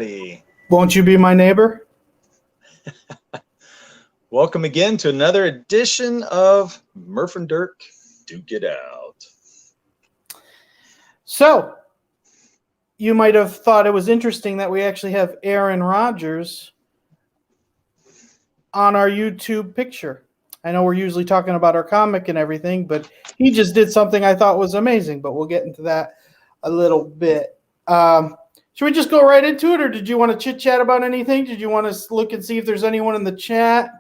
everybody. Won't you be my neighbor? Welcome again to another edition of Murph Dirk Duke It Out. So, you might have thought it was interesting that we actually have Aaron Rodgers on our YouTube picture. I know we're usually talking about our comic and everything, but he just did something I thought was amazing, but we'll get into that a little bit. Should we just go right into it, or did you want to chit-chat about anything? Did you want to look and see if there's anyone in the chat?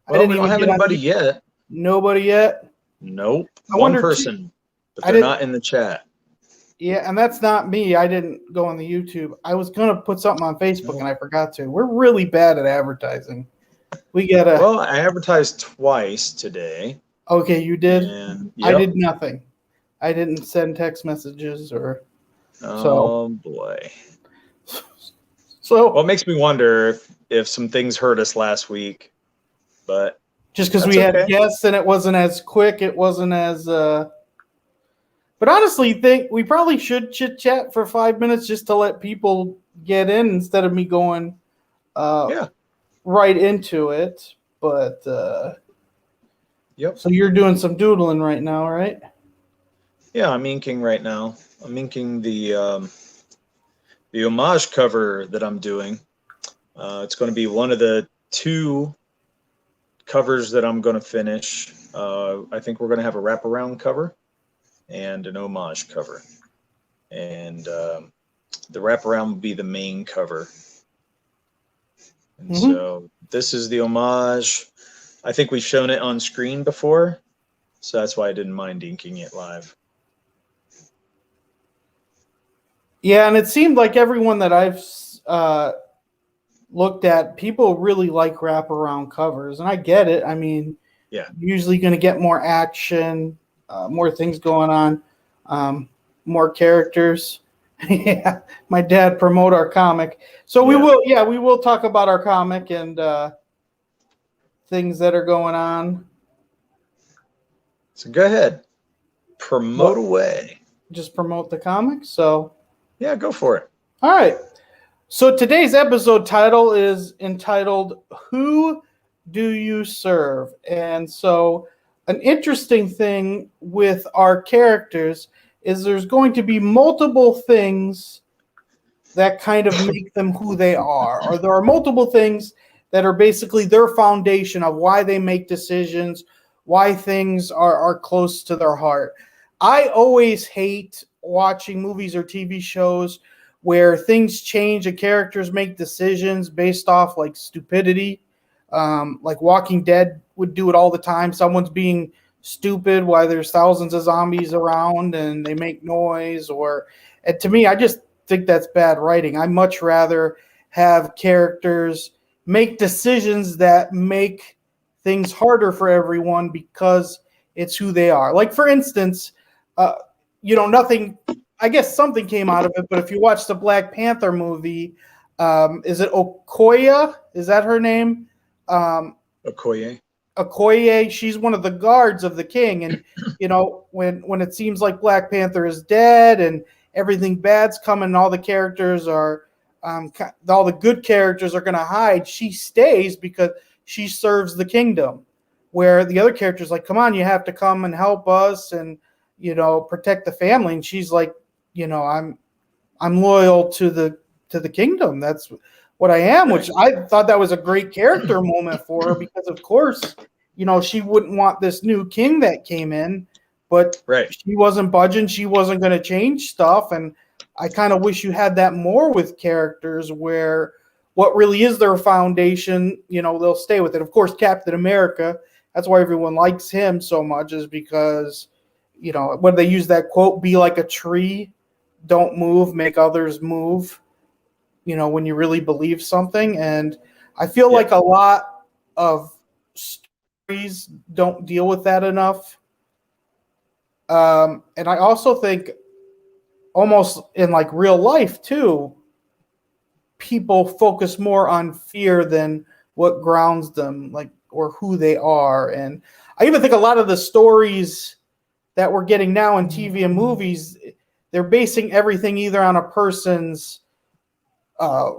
Well, we don't have anybody yet. Nobody yet? Nope. One person, but they're not in the chat. Yeah, and that's not me. I didn't go on the YouTube. I was going to put something on Facebook, and I forgot to. We're really bad at advertising. We got to... Well, I advertised twice today. Okay, you did? And, I did nothing. I didn't send text messages or... Oh, boy. So, well, it makes me wonder if some things hurt us last week, but... Just because we had guests and it wasn't as quick, it wasn't as... But honestly, think we probably should chit-chat for 5 minutes just to let people get in instead of me going right into it. But, yep. So you're doing some doodling right now, right? Yeah, I'm inking right now. I'm inking the homage cover that I'm doing. It's going to be one of the two covers that I'm going to finish. I think we're going to have a wraparound cover and an homage cover. And the wraparound will be the main cover. And so this is the homage. I think we've shown it on screen before, so that's why I didn't mind inking it live. Yeah, and it seemed like everyone that I've looked at, people really like wraparound covers, and I get it. I mean, usually going to get more action, more things going on, more characters. Yeah, my dad promote our comic. So we will talk about our comic and things that are going on. So go ahead. Promote away. Just promote the comic. So yeah, go for it. All right. So today's episode title is entitled Who Do You Serve? And so an interesting thing with our characters is there's going to be multiple things that kind of make them who they are. Or there are multiple things that are basically their foundation of why they make decisions, why things are close to their heart. I always hate watching movies or TV shows where things change and characters make decisions based off like stupidity. Like Walking Dead would do it all the time. Someone's being stupid while there's thousands of zombies around and they make noise. And to me, I just think that's bad writing. I much rather have characters make decisions that make things harder for everyone because it's who they are. Like, for instance, nothing, I guess something came out of it, but if you watch the Black Panther movie, is it Okoye? Is that her name? Okoye. Okoye, she's one of the guards of the king. And, when it seems like Black Panther is dead and everything bad's coming, all the characters are, all the good characters are going to hide, she stays because she serves the kingdom. Where the other characters like, come on, you have to come and help us and, protect the family. And she's like, I'm loyal to the kingdom. That's what I am, which I thought that was a great character moment for her because, of course, she wouldn't want this new king that came in, but she wasn't budging. She wasn't going to change stuff. And I kind of wish you had that more with characters where what really is their foundation, they'll stay with it. Of course, Captain America, that's why everyone likes him so much, is because, when they use that quote, be like a tree, don't move, make others move. When you really believe something. And I feel like a lot of stories don't deal with that enough. And I also think almost in like real life too, people focus more on fear than what grounds them, like, or who they are. And I even think a lot of the stories that we're getting now in TV and movies, they're basing everything either on a person's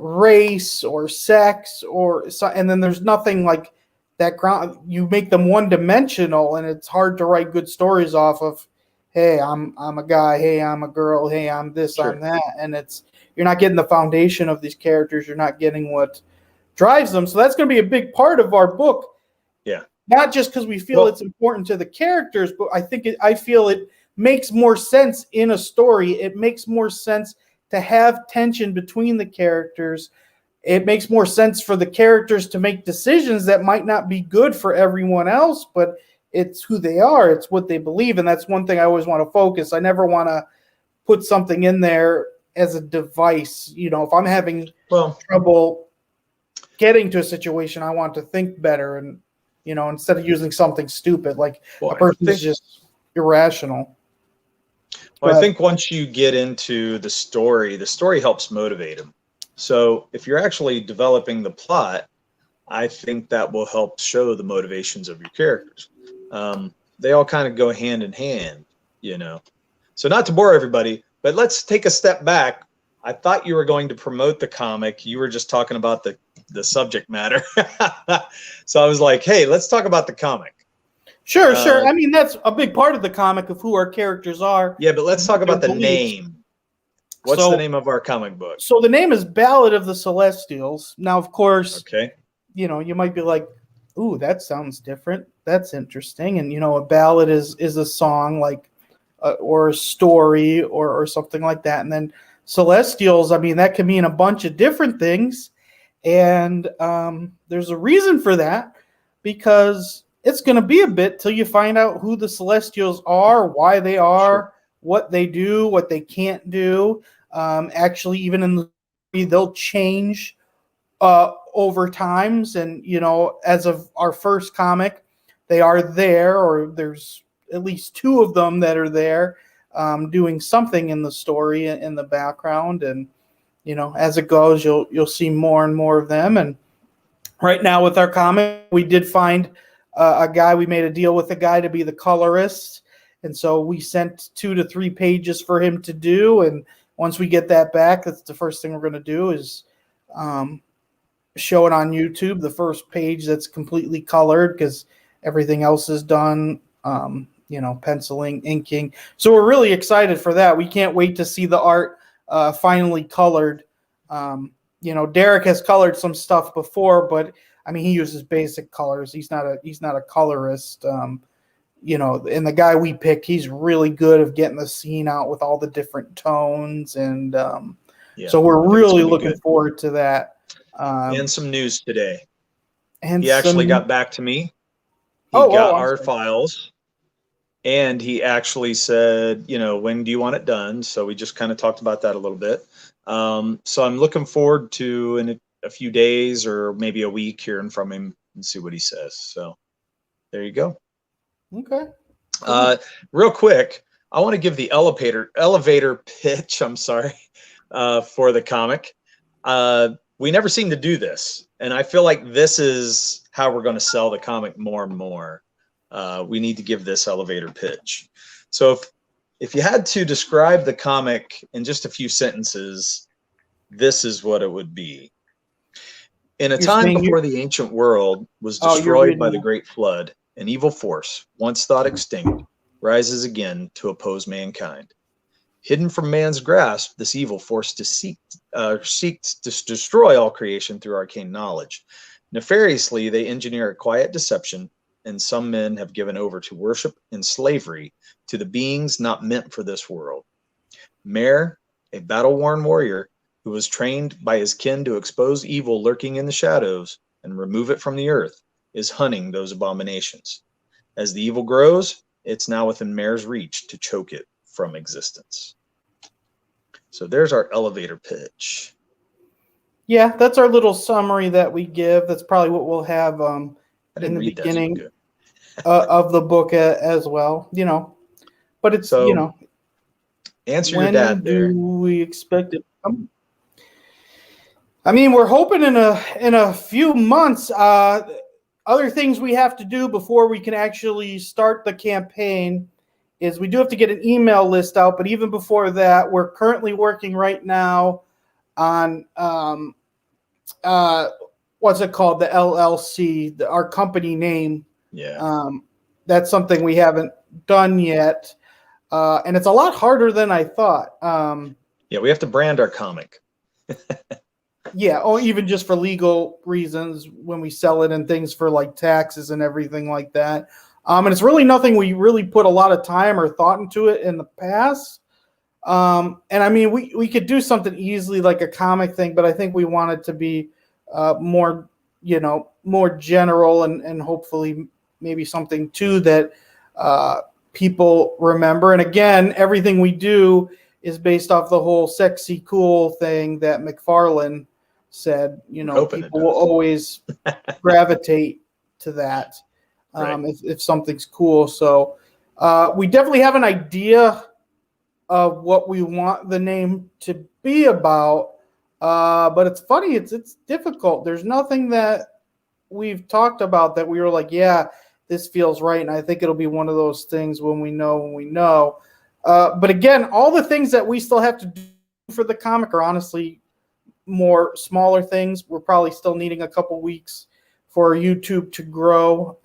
race or sex or so, and then there's nothing like that ground. You make them one dimensional, and it's hard to write good stories off of. Hey, I'm a guy. Hey, I'm a girl. Hey, I'm this, Sure. I'm that, and you're not getting the foundation of these characters. You're not getting what drives them. So that's going to be a big part of our book. Yeah. Not just because we feel it's important to the characters, but I feel it makes more sense in a story. It makes more sense to have tension between the characters. It makes more sense for the characters to make decisions that might not be good for everyone else, but it's who they are. It's what they believe. And that's one thing I always want to focus. I never want to put something in there as a device. You know, if I'm having trouble getting to a situation, I want to think better and, you know, instead of using something stupid, like a person is just irrational. Well, I think once you get into the story helps motivate them. So if you're actually developing the plot, I think that will help show the motivations of your characters. They all kind of go hand in hand, you know. So not to bore everybody, but let's take a step back. I thought you were going to promote the comic. You were just talking about the subject matter. So I was like, hey, let's talk about the comic. Sure. I mean, that's a big part of the comic of who our characters are. Yeah, but let's talk about the name. What's the name of our comic book? So the name is Ballad of the Celestials. Now, of course, okay, you know, you might be like, ooh, that sounds different. That's interesting. And, you know, a ballad is a song like or a story or something like that. And then Celestials, I mean, that can mean a bunch of different things. And there's a reason for that, because it's going to be a bit till you find out who the Celestials are, why they are, what they do, what they can't do. Actually, even in the movie, they'll change over times. And, you know, as of our first comic, they are there, or there's at least two of them that are there doing something in the story in the background. And, you know, as it goes, you'll see more and more of them. And right now with our comic, we did find a guy. We made a deal with a guy to be the colorist, and so we sent 2 to 3 pages for him to do. And once we get that back, that's the first thing we're going to do is show it on YouTube. The first page that's completely colored, because everything else is done. You know, penciling, inking. So we're really excited for that. We can't wait to see the art finally colored. You know, Derek has colored some stuff before, but I mean, he uses basic colors. He's not a colorist. You know, and the guy we picked, he's really good at getting the scene out with all the different tones. And so we're really looking forward to that. And some news today. And he actually got back to me. He got our files. And he actually said, you know, when do you want it done? So we just kind of talked about that a little bit. So I'm looking forward to in a few days or maybe a week hearing from him and see what he says. So there you go. Okay. Real quick, I want to give the elevator pitch. I'm sorry, for the comic. We never seem to do this, and I feel like this is how we're going to sell the comic more and more. We need to give this elevator pitch. So if you had to describe the comic in just a few sentences, this is what it would be. In a time before the ancient world was destroyed by the great flood, an evil force, once thought extinct, rises again to oppose mankind. Hidden from man's grasp, this evil force seeks to destroy all creation through arcane knowledge. Nefariously, they engineer a quiet deception, and some men have given over to worship and slavery to the beings not meant for this world. Mer, a battle-worn warrior who was trained by his kin to expose evil lurking in the shadows and remove it from the earth, is hunting those abominations. As the evil grows, it's now within Mer's reach to choke it from existence. So there's our elevator pitch. Yeah, that's our little summary that we give. That's probably what we'll have in the beginning of the book as well. You know, but it's, you know. Answer your dad there. When do we expect it to come? I mean, we're hoping in a few months. Other things we have to do before we can actually start the campaign is we do have to get an email list out. But even before that, we're currently working right now on what's it called, the LLC, our company name. Yeah. That's something we haven't done yet, and it's a lot harder than I thought. Yeah, we have to brand our comic. Yeah, or even just for legal reasons when we sell it and things for like taxes and everything like that. And it's really nothing we really put a lot of time or thought into it in the past. And I mean, we could do something easily like a comic thing, but I think we want it to be more, more general and hopefully maybe something too that people remember. And again, everything we do is based off the whole sexy cool thing that McFarlane said. People will always gravitate to that if something's cool. So we definitely have an idea of what we want the name to be about, but it's funny, it's difficult. There's nothing that we've talked about that we were like, yeah, this feels right, and I think it'll be one of those things when we know. But again, all the things that we still have to do for the comic are honestly more smaller things. We're probably still needing a couple weeks for YouTube to grow.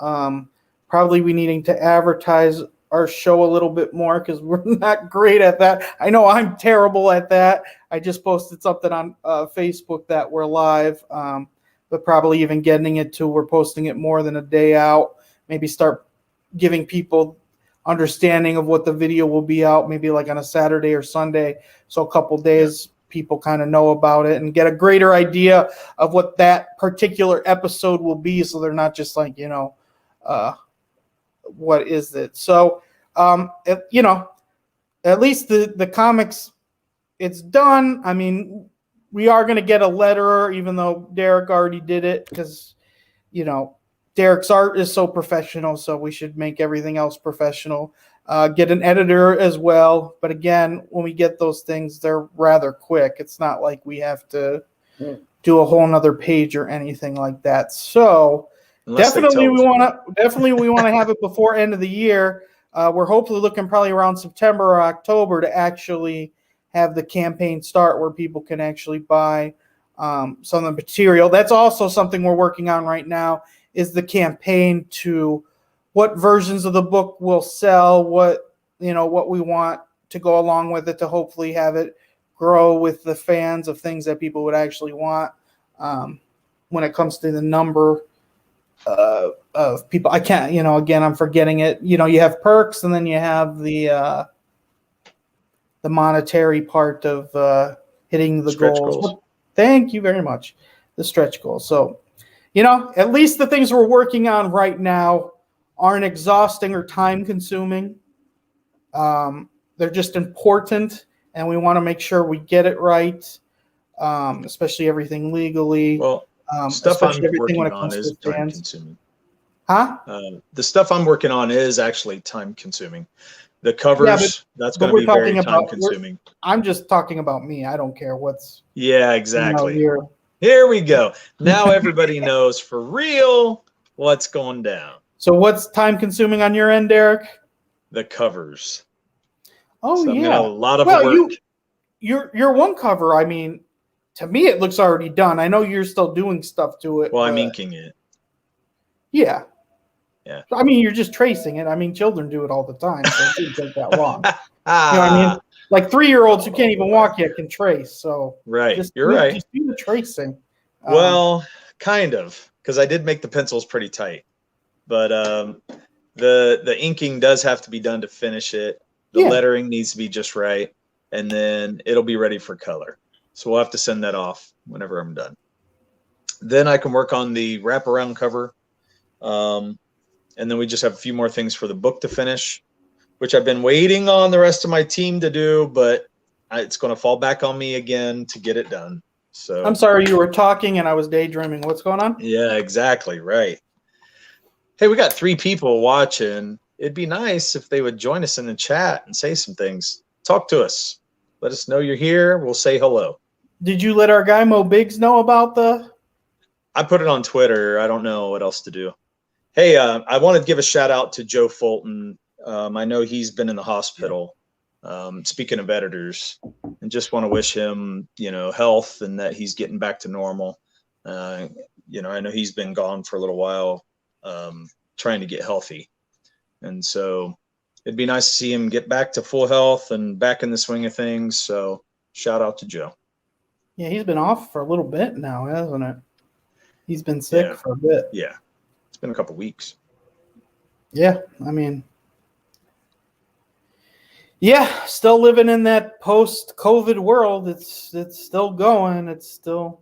Probably we needing to advertise our show a little bit more because we're not great at that. I know I'm terrible at that. I just posted something on Facebook that we're live, but probably even getting it to we're posting it more than a day out. Maybe start giving people understanding of what the video will be out, maybe like on a Saturday or Sunday. So a couple days people kind of know about it and get a greater idea of what that particular episode will be. So they're not just like, what is it? So, at least the comics, it's done. I mean, we are going to get a letterer, even though Derek already did it because, Derek's art is so professional, so we should make everything else professional. Get an editor as well. But again, when we get those things, they're rather quick. It's not like we have to do a whole nother page or anything like that. So definitely we want to have it before end of the year. We're hopefully looking probably around September or October to actually have the campaign start where people can actually buy some of the material. That's also something we're working on right now, is the campaign to what versions of the book will sell, what we want to go along with it to hopefully have it grow with the fans of things that people would actually want. When it comes to the number of people, I can't, again, I'm forgetting it. You have perks and then you have the monetary part of hitting the stretch goals. Thank you very much. The stretch goals. So, at least the things we're working on right now aren't exhausting or time consuming. They're just important, and we want to make sure we get it right, especially everything legally. Well, stuff I'm working on is time consuming. Huh? The stuff I'm working on is actually time consuming. The covers, that's going to be very time consuming. I'm just talking about me. I don't care what's. Yeah, exactly. Here we go. Now everybody knows for real what's going down. So what's time consuming on your end, Derek? The covers. Oh, so yeah. A lot of work. Your one cover, I mean, to me, it looks already done. I know you're still doing stuff to it. Well, I'm inking it. Yeah. Yeah. I mean, you're just tracing it. I mean, children do it all the time, so it didn't take that long. You know what I mean? Like 3-year-olds who can't even walk yet can trace. So right, you're right. Just do the tracing. Well, kind of, because I did make the pencils pretty tight, but the inking does have to be done to finish it. The lettering needs to be just right, and then it'll be ready for color. So we'll have to send that off whenever I'm done. Then I can work on the wraparound cover, and then we just have a few more things for the book to finish, which I've been waiting on the rest of my team to do, but it's going to fall back on me again to get it done. So I'm sorry, you were talking and I was daydreaming. What's going on? Yeah, exactly. Right. Hey, we got 3 people watching. It'd be nice if they would join us in the chat and say some things. Talk to us. Let us know you're here. We'll say hello. Did you let our guy Mo Biggs know about the? I put it on Twitter. I don't know what else to do. Hey, I want to give a shout out to Joe Fulton. I know he's been in the hospital. Speaking of editors, and just want to wish him, health and that he's getting back to normal. I know he's been gone for a little while, trying to get healthy. And so it'd be nice to see him get back to full health and back in the swing of things. So shout out to Joe. Yeah, he's been off for a little bit now, hasn't it? He's been sick for a bit. Yeah. It's been a couple weeks. Yeah, I mean, yeah, still living in that post-COVID world. It's still going. It's still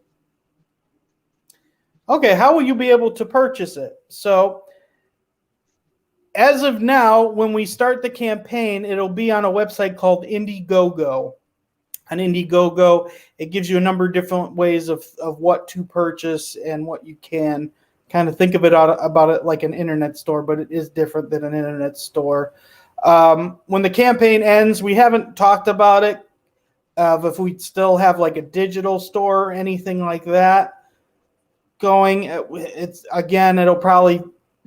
okay. How will you be able to purchase it? So, as of now, when we start the campaign, it'll be on a website called Indiegogo. On Indiegogo, it gives you a number of different ways of what to purchase and what you can. Kind of think of it about it like an internet store, but it is different than an internet store. When the campaign ends, we haven't talked about it, if we still have like a digital store or anything like that going. It'll probably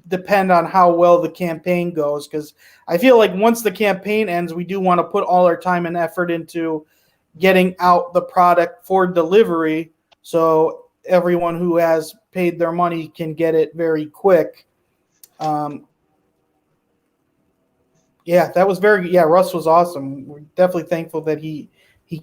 depend on how well the campaign goes, because I feel like once the campaign ends, we do want to put all our time and effort into getting out the product for delivery, so everyone who has paid their money can get it very quick. That was Russ was awesome. We're definitely thankful that he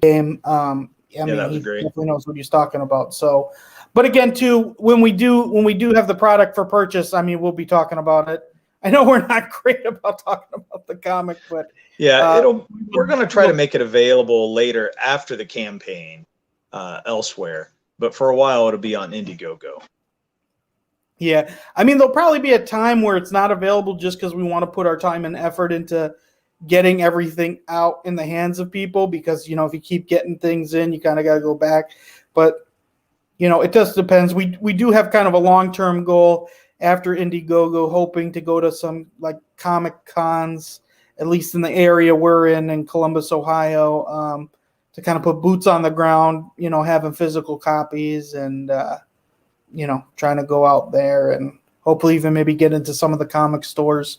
came. That was great. He definitely knows what he's talking about. So, but again, too, when we do have the product for purchase, I mean, we'll be talking about it. I know we're not great about talking about the comic, but we're going to try to make it available later after the campaign elsewhere. But for a while, it'll be on Indiegogo. Yeah, I mean, there'll probably be a time where it's not available just because we want to put our time and effort into getting everything out in the hands of people, because, if you keep getting things in, you kind of got to go back. But, it just depends. We do have kind of a long-term goal after Indiegogo, hoping to go to some like comic cons, at least in the area we're in Columbus, Ohio, to kind of put boots on the ground, having physical copies and, trying to go out there and hopefully even maybe get into some of the comic stores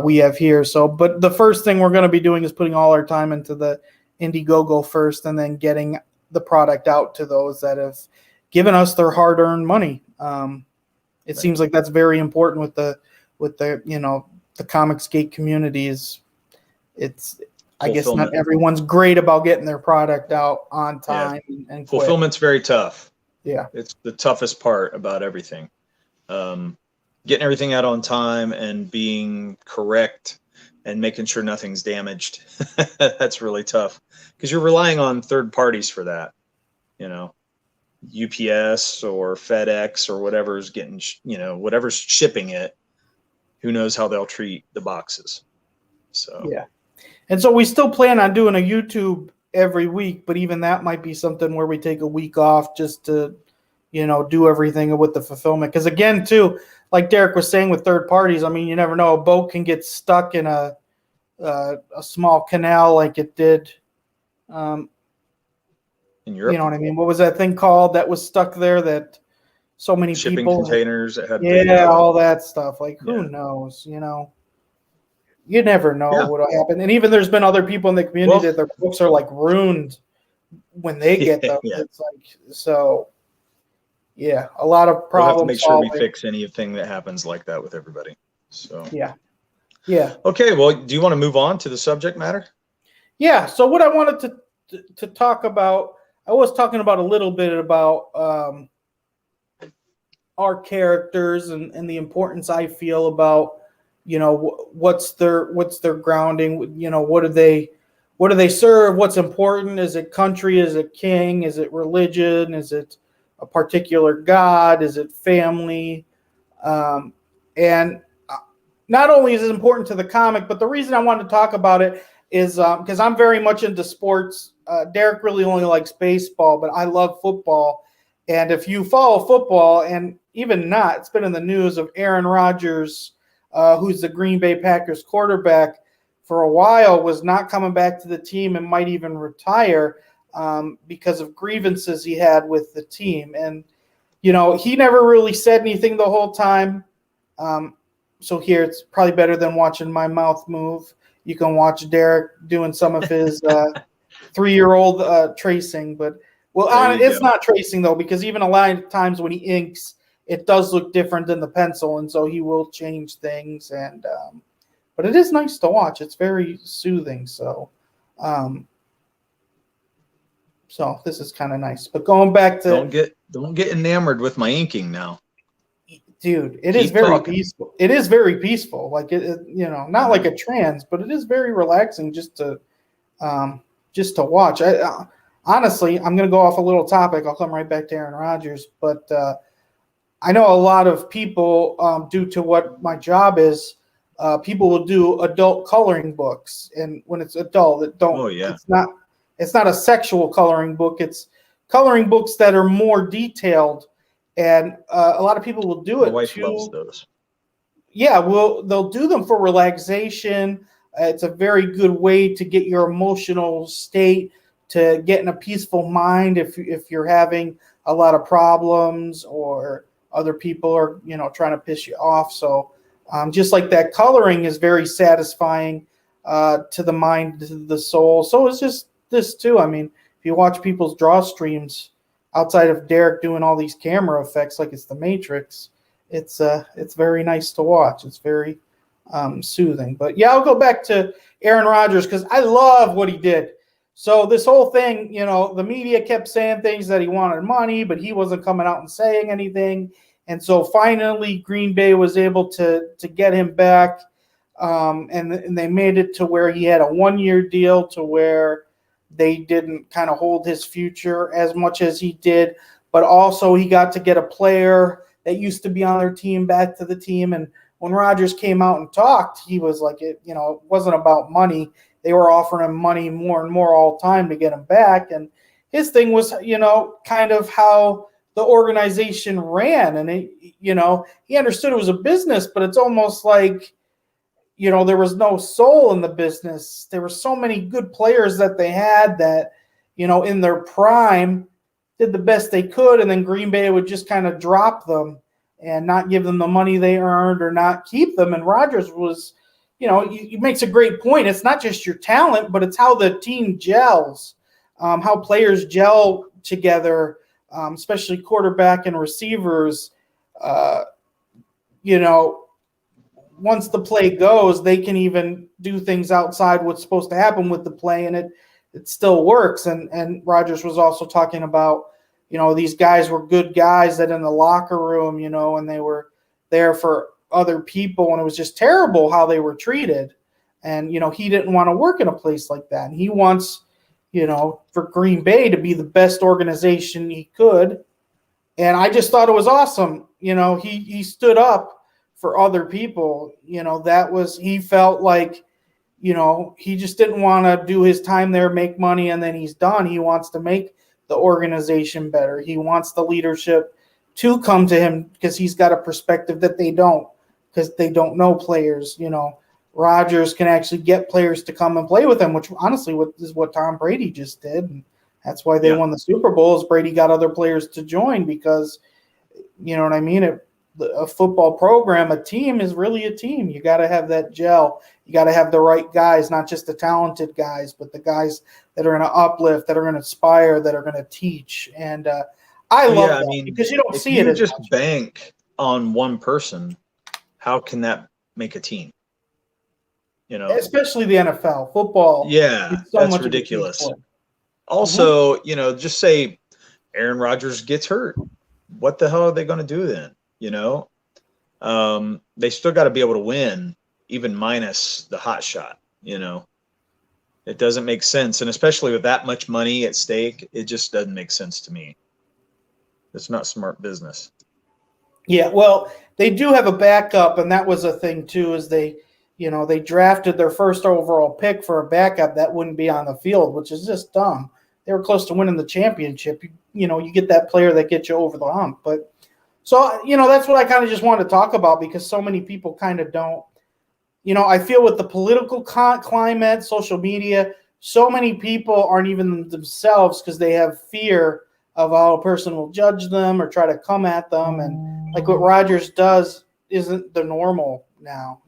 we have here. So, but the first thing we're going to be doing is putting all our time into the Indiegogo first, and then getting the product out to those that have given us their hard-earned money. It seems like that's very important with the the Comicsgate communities. I guess not everyone's great about getting their product out on time and quick. Fulfillment's very tough. Yeah. It's the toughest part about everything. Getting everything out on time and being correct and making sure nothing's damaged. That's really tough because you're relying on third parties for that. UPS or FedEx or whatever's getting, whatever's shipping it. Who knows how they'll treat the boxes. So, yeah. And so we still plan on doing a YouTube every week, but even that might be something where we take a week off just to, do everything with the fulfillment. Because again, too, like Derek was saying with third parties, I mean, you never know. A boat can get stuck in a small canal like it did. In Europe, you know what I mean? What was that thing called that was stuck there that so many shipping people containers that had all that stuff. Like who knows? You never know what'll happen. And even there's been other people in the community that their books are like ruined when they get them. It's like so. Yeah, a lot of problems. We'll have to make sure we fix anything that happens like that with everybody. So yeah. Okay, well, do you want to move on to the subject matter? Yeah. So what I wanted to talk about, I was talking about a little bit about our characters and the importance I feel about, what's their grounding, what do they serve, what's important, is it country, is it king, is it religion, is it a particular god, is it family, and not only is it important to the comic, but the reason I wanted to talk about it is because I'm very much into sports. Derek really only likes baseball, but I love football. And if you follow football, and even not, it's been in the news of Aaron Rodgers, who's the Green Bay Packers quarterback, for a while was not coming back to the team and might even retire because of grievances he had with the team. And, he never really said anything the whole time. So here it's probably better than watching my mouth move. you can watch Derek doing some of his 3-year-old tracing. But it's not tracing though, because even a lot of times when he inks, it does look different than the pencil, and so he will change things. And but it is nice to watch. It's very soothing. So this is kind of nice. But going back to don't get enamored with my inking now. Dude, it is very peaceful. It is very peaceful. Like not like a trance, but it is very relaxing just to watch. Honestly, I'm going to go off a little topic. I'll come right back to Aaron Rodgers, but I know a lot of people, due to what my job is, people will do adult coloring books, and when it's adult, it's not a sexual coloring book. It's coloring books that are more detailed. And a lot of people will do it. My wife loves those. Yeah, they'll do them for relaxation. It's a very good way to get your emotional state, to get in a peaceful mind if you're having a lot of problems or other people are trying to piss you off. So just like that, coloring is very satisfying to the mind, to the soul. So it's just this too. I mean, if you watch people's draw streams, outside of Derek doing all these camera effects like it's the Matrix, it's very nice to watch. It's very soothing. But yeah, I'll go back to Aaron Rodgers because I love what he did. So this whole thing, the media kept saying things that he wanted money, but he wasn't coming out and saying anything. And so finally Green Bay was able to get him back, and they made it to where he had a 1-year deal to where they didn't kind of hold his future as much as he did, but also he got to get a player that used to be on their team back to the team. And when Rodgers came out and talked, he was like, it wasn't about money. They were offering him money more and more all the time to get him back. And his thing was, kind of how the organization ran. And he understood it was a business, but it's almost like, there was no soul in the business. There were so many good players that they had that, in their prime did the best they could. And then Green Bay would just kind of drop them and not give them the money they earned or not keep them. And Rodgers was, he makes a great point. It's not just your talent, but it's how the team gels, how players gel together, especially quarterback and receivers, once the play goes, they can even do things outside what's supposed to happen with the play, and it still works. And Rodgers was also talking about, these guys were good guys that in the locker room, and they were there for other people, and it was just terrible how they were treated. And, he didn't want to work in a place like that. And he wants, for Green Bay to be the best organization he could. And I just thought it was awesome. He stood up for other people. He felt like, he just didn't want to do his time there, make money, and then he's done. He wants to make the organization better. He wants the leadership to come to him because he's got a perspective that they don't, because they don't know players. Rodgers can actually get players to come and play with him, which honestly is what Tom Brady just did. And that's why they won the Super Bowl, is Brady got other players to join because, you know what I mean? A football program, a team is really a team. You got to have that gel. You got to have the right guys, not just the talented guys, but the guys that are going to uplift, that are going to inspire, that are going to teach. And I love that because you don't see it as just much. Bank on one person. How can that make a team? Especially the NFL football. Yeah, that's ridiculous. Also, just say Aaron Rodgers gets hurt. What the hell are they going to do then? They still got to be able to win, even minus the hot shot. It doesn't make sense. And especially with that much money at stake, it just doesn't make sense to me. It's not smart business. Yeah, well, they do have a backup, and that was a thing too, is they drafted their first overall pick for a backup that wouldn't be on the field, which is just dumb. They were close to winning the championship. You get that player that gets you over the hump. But so, that's what I kind of just wanted to talk about because so many people kind of don't. I feel with the political climate, social media, so many people aren't even themselves because they have fear of how a person will judge them or try to come at them. And like what Rodgers does isn't the normal now,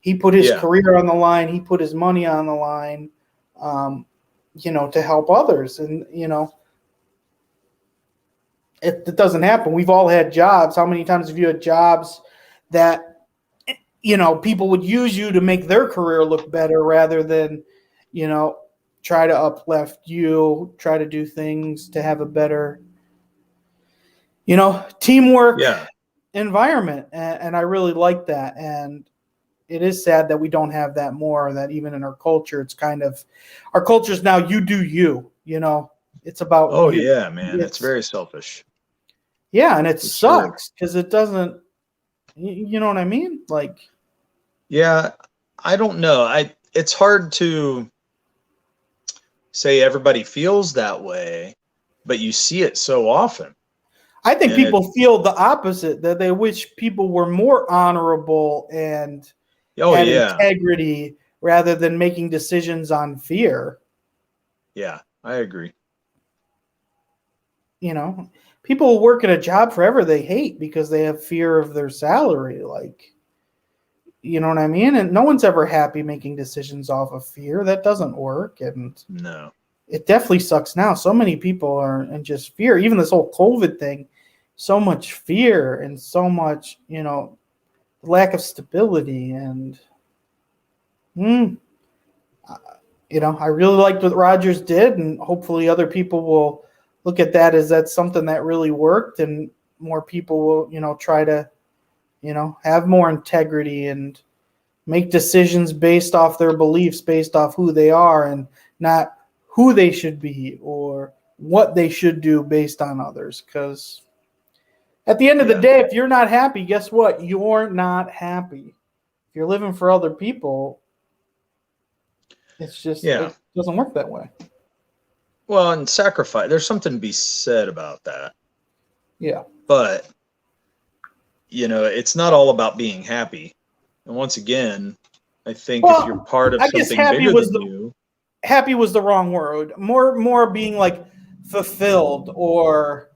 He put his Yeah. career on the line. He put his money on the line, to help others. And, it doesn't happen. We've all had jobs. How many times have you had jobs that, people would use you to make their career look better rather than, try to uplift you, try to do things to have a better, teamwork environment. And I really like that. And it is sad that we don't have that more, that even in our culture, it's kind of, our culture's now you do you, it's about. Oh you. yeah, man. It's very selfish. Yeah. And it sucks because it doesn't, you know what I mean? Like, yeah, I don't know. It's hard to say everybody feels that way, but you see it so often. I think people feel the opposite, that they wish people were more honorable and had integrity rather than making decisions on fear. Yeah, I agree. People will work at a job forever they hate because they have fear of their salary. Like, you know what I mean? And no one's ever happy making decisions off of fear. That doesn't work. And no, it definitely sucks now. So many people are in just fear. Even this whole COVID thing, so much fear and so much, lack of stability. And, I really liked what Rodgers did, and hopefully other people will look at that as that's something that really worked, and more people will, try to, have more integrity and make decisions based off their beliefs, based off who they are, and not who they should be or what they should do based on others. Because at the end of the day, if you're not happy, guess what? You're not happy. If you're living for other people, it's just, it doesn't work that way. Well, and sacrifice, there's something to be said about that. Yeah. But, it's not all about being happy. And once again, I think if you're part of something bigger than you. Happy was the wrong word. More being like fulfilled, or,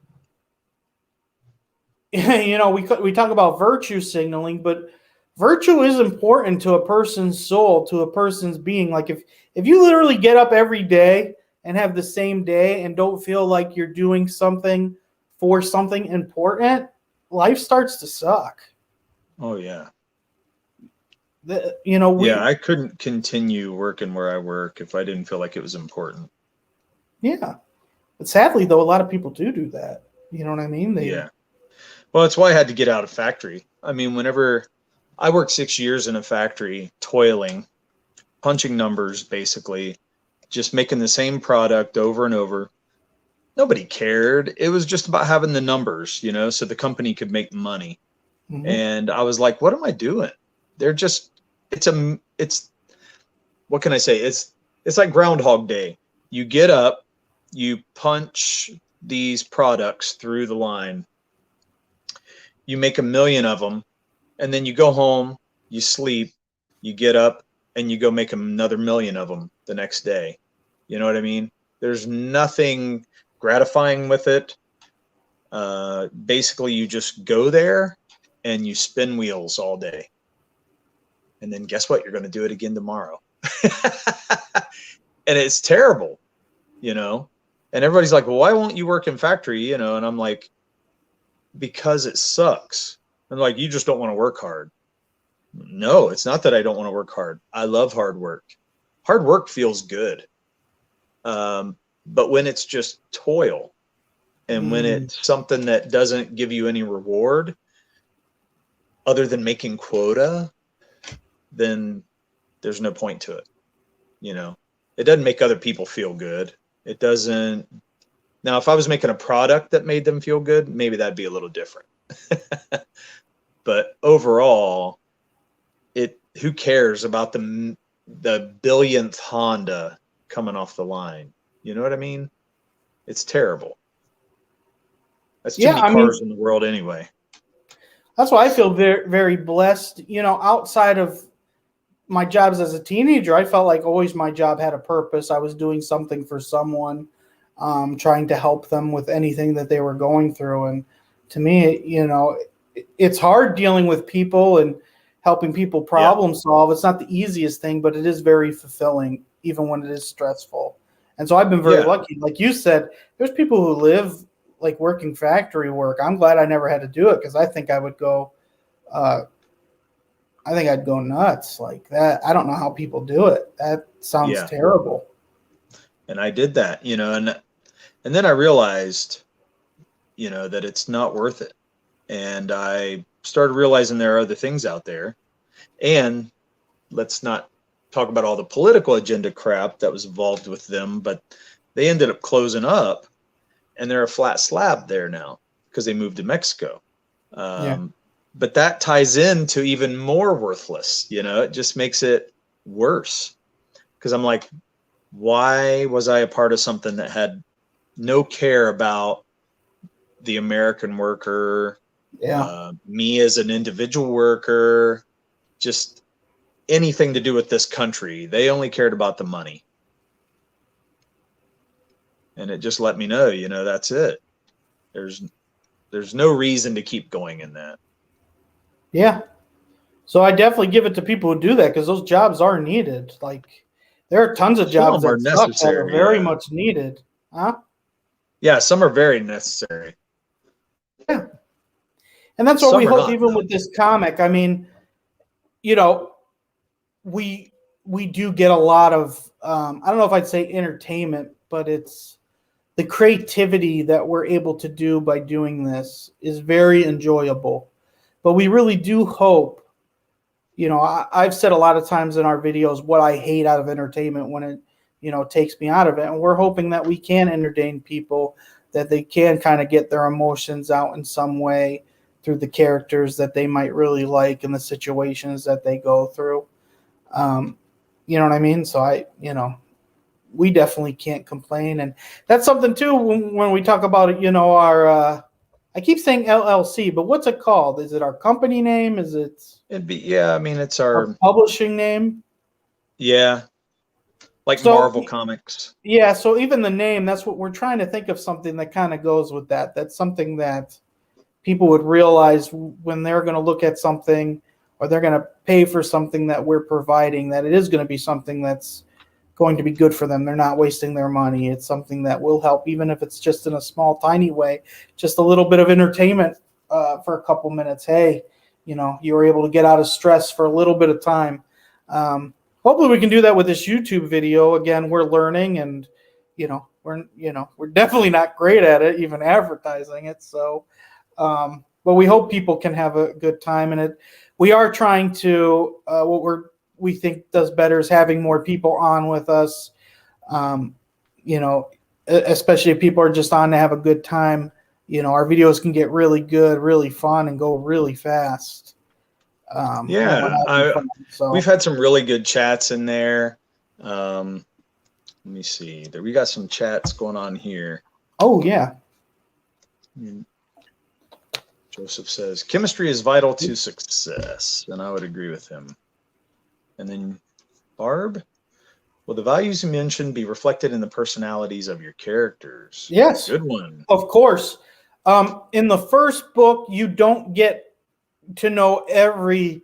we talk about virtue signaling, but virtue is important to a person's soul, to a person's being. Like if you literally get up every day and have the same day and don't feel like you're doing something for something important, life starts to suck. Oh yeah. I couldn't continue working where I work if I didn't feel like it was important. Yeah. But sadly though, a lot of people do that. You know what I mean? Well, that's why I had to get out of factory. I mean, whenever I worked 6 years in a factory, toiling, punching numbers, basically, just making the same product over and over. Nobody cared. It was just about having the numbers, so the company could make money. Mm-hmm. And I was like, what am I doing? They're just, what can I say? It's like Groundhog Day. You get up, you punch these products through the line, you make 1 million of them, and then you go home, you sleep, you get up, and you go make another 1 million of them the next day. You know what I mean? There's nothing gratifying with it. Basically, you just go there and you spin wheels all day. And then guess what? You're going to do it again tomorrow. And it's terrible, And everybody's like, well, why won't you work in factory? And I'm like, because it sucks. And like, you just don't want to work hard. No, it's not that I don't want to work hard. I love hard work. Hard work feels good. But when it's just toil, and when it's something that doesn't give you any reward other than making quota, then there's no point to it. It doesn't make other people feel good. It doesn't. Now, if I was making a product that made them feel good, maybe that'd be a little different. But overall, who cares about the billionth Honda coming off the line? You know what I mean? It's terrible. That's too many cars in the world anyway. That's why I feel very, very blessed. Outside of my jobs as a teenager, I felt like always my job had a purpose. I was doing something for someone, trying to help them with anything that they were going through. And to me, it's hard dealing with people and helping people problem solve. It's not the easiest thing, but it is very fulfilling, even when it is stressful. And so I've been very lucky. Like you said, there's people who live like working factory work. I'm glad I never had to do it, because I think I would go, I think I'd go nuts like that. I don't know how people do it. That sounds terrible. And I did that, and then I realized, that it's not worth it. And I started realizing there are other things out there. And let's not talk about all the political agenda crap that was involved with them, but they ended up closing up, and they're a flat slab there now because they moved to Mexico. But that ties into even more worthless, it just makes it worse, because I'm like, why was I a part of something that had no care about the American worker, me as an individual worker, just anything to do with this country? They only cared about the money. And it just let me know, that's it. There's no reason to keep going in that. Yeah. So I definitely give it to people who do that, because those jobs are needed. Like, there are tons of jobs that suck that are very much needed. Huh? Yeah, some are very necessary. Yeah. And that's what we hope, even with this comic. I mean, we do get a lot of, I don't know if I'd say entertainment, but it's the creativity that we're able to do by doing this is very enjoyable. But we really do hope, I've said a lot of times in our videos what I hate out of entertainment when it, takes me out of it. And we're hoping that we can entertain people, that they can kind of get their emotions out in some way through the characters that they might really like and the situations that they go through. You know what I mean? So we definitely can't complain. And that's something too, when we talk about it, our, I keep saying LLC, but what's it called? Is it our company name? It'd be, it's our publishing name. Yeah. Like Marvel Comics. Yeah. So even the name, that's what we're trying to think of, something that kind of goes with that. That's something that people would realize when they're going to look at something, or they're going to pay for something that we're providing, that it is going to be something that's going to be good for them. They're not wasting their money. It's something that will help, even if it's just in a small, tiny way, just a little bit of entertainment for a couple minutes. Hey, you were able to get out of stress for a little bit of time. Hopefully we can do that with this YouTube video. Again, we're learning, and, we're definitely not great at it, even advertising it. So, but we hope people can have a good time in it. We are trying to, we think does better is having more people on with us, especially if people are just on to have a good time. Our videos can get really good, really fun, and go really fast. We've had some really good chats in there. Let me see. We got some chats going on here. Oh, yeah. Joseph says, chemistry is vital to success, and I would agree with him. And then Barb, will the values you mentioned be reflected in the personalities of your characters? Yes. Good one. Of course. In the first book, you don't get to know every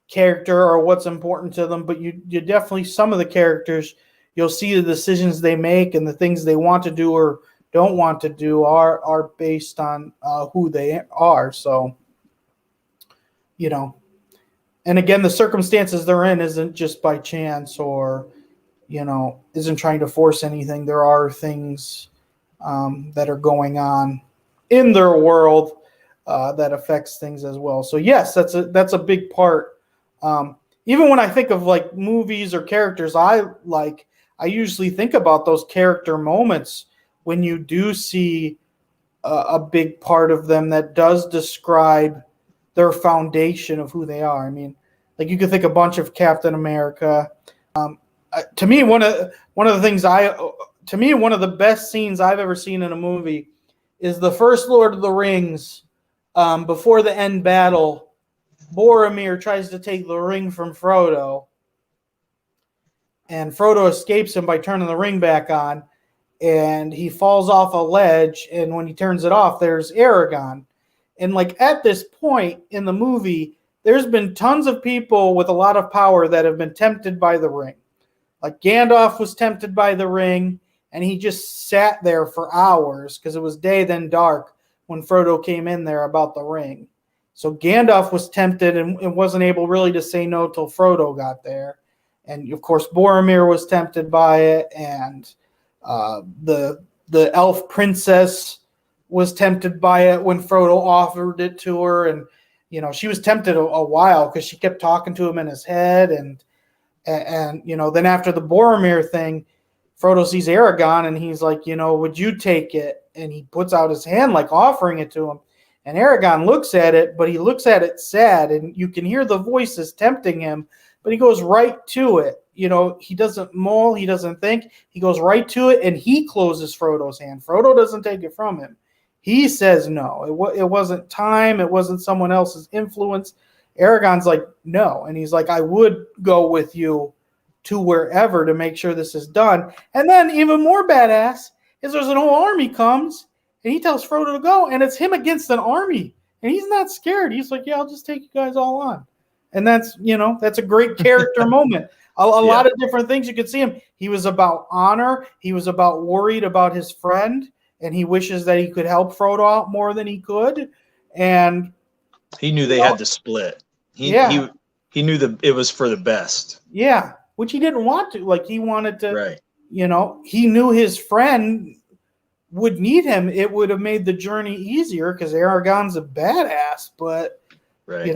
character or what's important to them, but you definitely, some of the characters, you'll see the decisions they make and the things they want to do or don't want to do are based on who they are. So, and again, the circumstances they're in isn't just by chance, or, isn't trying to force anything. There are things that are going on in their world that affects things as well. So yes, that's a big part. Even when I think of like movies or characters I usually think about those character moments when you do see a big part of them that does describe their foundation of who they are. I mean, like you could think a bunch of Captain America. To me, one of the best scenes I've ever seen in a movie is the first Lord of the Rings. Before the end battle, Boromir tries to take the ring from Frodo, and Frodo escapes him by turning the ring back on, and he falls off a ledge, and when he turns it off, there's Aragorn. And like at this point in the movie, there's been tons of people with a lot of power that have been tempted by the ring. Like Gandalf was tempted by the ring, and he just sat there for hours because it was day then dark when Frodo came in there about the ring. So Gandalf was tempted and wasn't able really to say no till Frodo got there. And of course, Boromir was tempted by it, and the elf princess was tempted by it when Frodo offered it to her. And she was tempted a while because she kept talking to him in his head, and then after the Boromir thing, Frodo sees Aragorn and he's like, would you take it? And he puts out his hand like offering it to him. And Aragorn looks at it, but he looks at it sad, and you can hear the voices tempting him, but he goes right to it. He doesn't mull, he doesn't think. He goes right to it, and he closes Frodo's hand. Frodo doesn't take it from him. He says no. It wasn't time. It wasn't someone else's influence. Aragorn's like, no. And he's like, I would go with you to wherever to make sure this is done. And then even more badass is there's an whole army comes, and he tells Frodo to go, and it's him against an army. And he's not scared. He's like, yeah, I'll just take you guys all on. And that's a great character moment. A lot of different things you could see him. He was about honor. He was about worried about his friend, and he wishes that he could help Frodo out more than he could. And he knew they had to split. He knew that it was for the best. Yeah, which he didn't want to. Like, he wanted to, right. He knew his friend would need him. It would have made the journey easier because Aragorn's a badass, but right.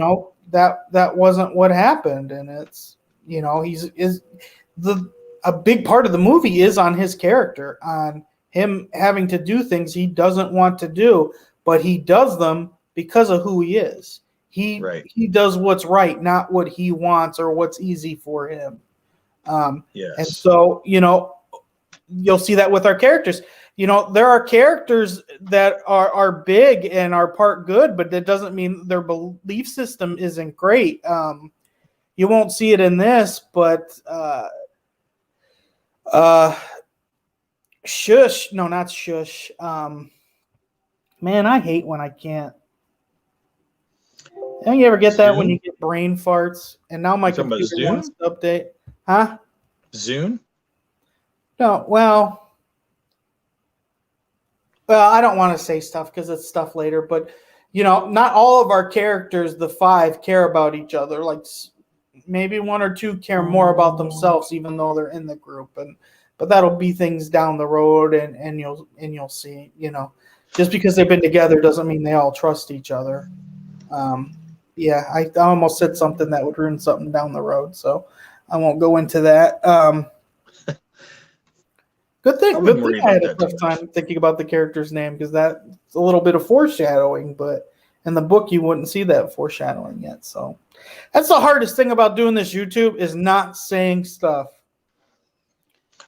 That wasn't what happened. And it's, a big part of the movie is on his character, on him having to do things he doesn't want to do, but he does them because of who he is. He does what's right, not what he wants or what's easy for him. Yes. And so, you'll see that with our characters. There are characters that are big and are part good, but that doesn't mean their belief system isn't great. You won't see it in this, but Shush. No, not Shush. Man, I hate when I can't. Don't you ever get that when you get brain farts? And now my computer wants to update. Huh? Zune? No, well, I don't want to say stuff because it's stuff later, but, not all of our characters, the 5, care about each other. Like, maybe 1 or 2 care more about themselves, even though they're in the group. But that'll be things down the road, and you'll see, just because they've been together doesn't mean they all trust each other. I almost said something that would ruin something down the road, so I won't go into that. Good thing I had a tough time thinking about the character's name, because that's a little bit of foreshadowing, but in the book you wouldn't see that foreshadowing yet. So that's the hardest thing about doing this YouTube, is not saying stuff.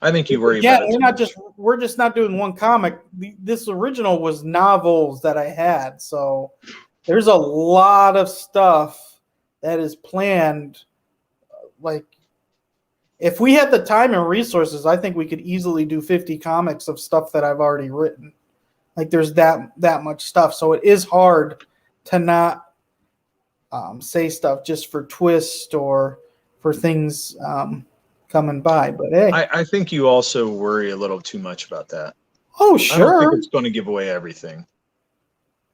I think you worry about it. We're just not doing one comic. This original was novels that I had, so there's a lot of stuff that is planned. Like, if we had the time and resources, I think we could easily do 50 comics of stuff that I've already written. Like, there's that much stuff. So it is hard to not say stuff just for twist or for things coming by. But hey, I think you also worry a little too much about that. Oh, sure. I don't think it's going to give away everything.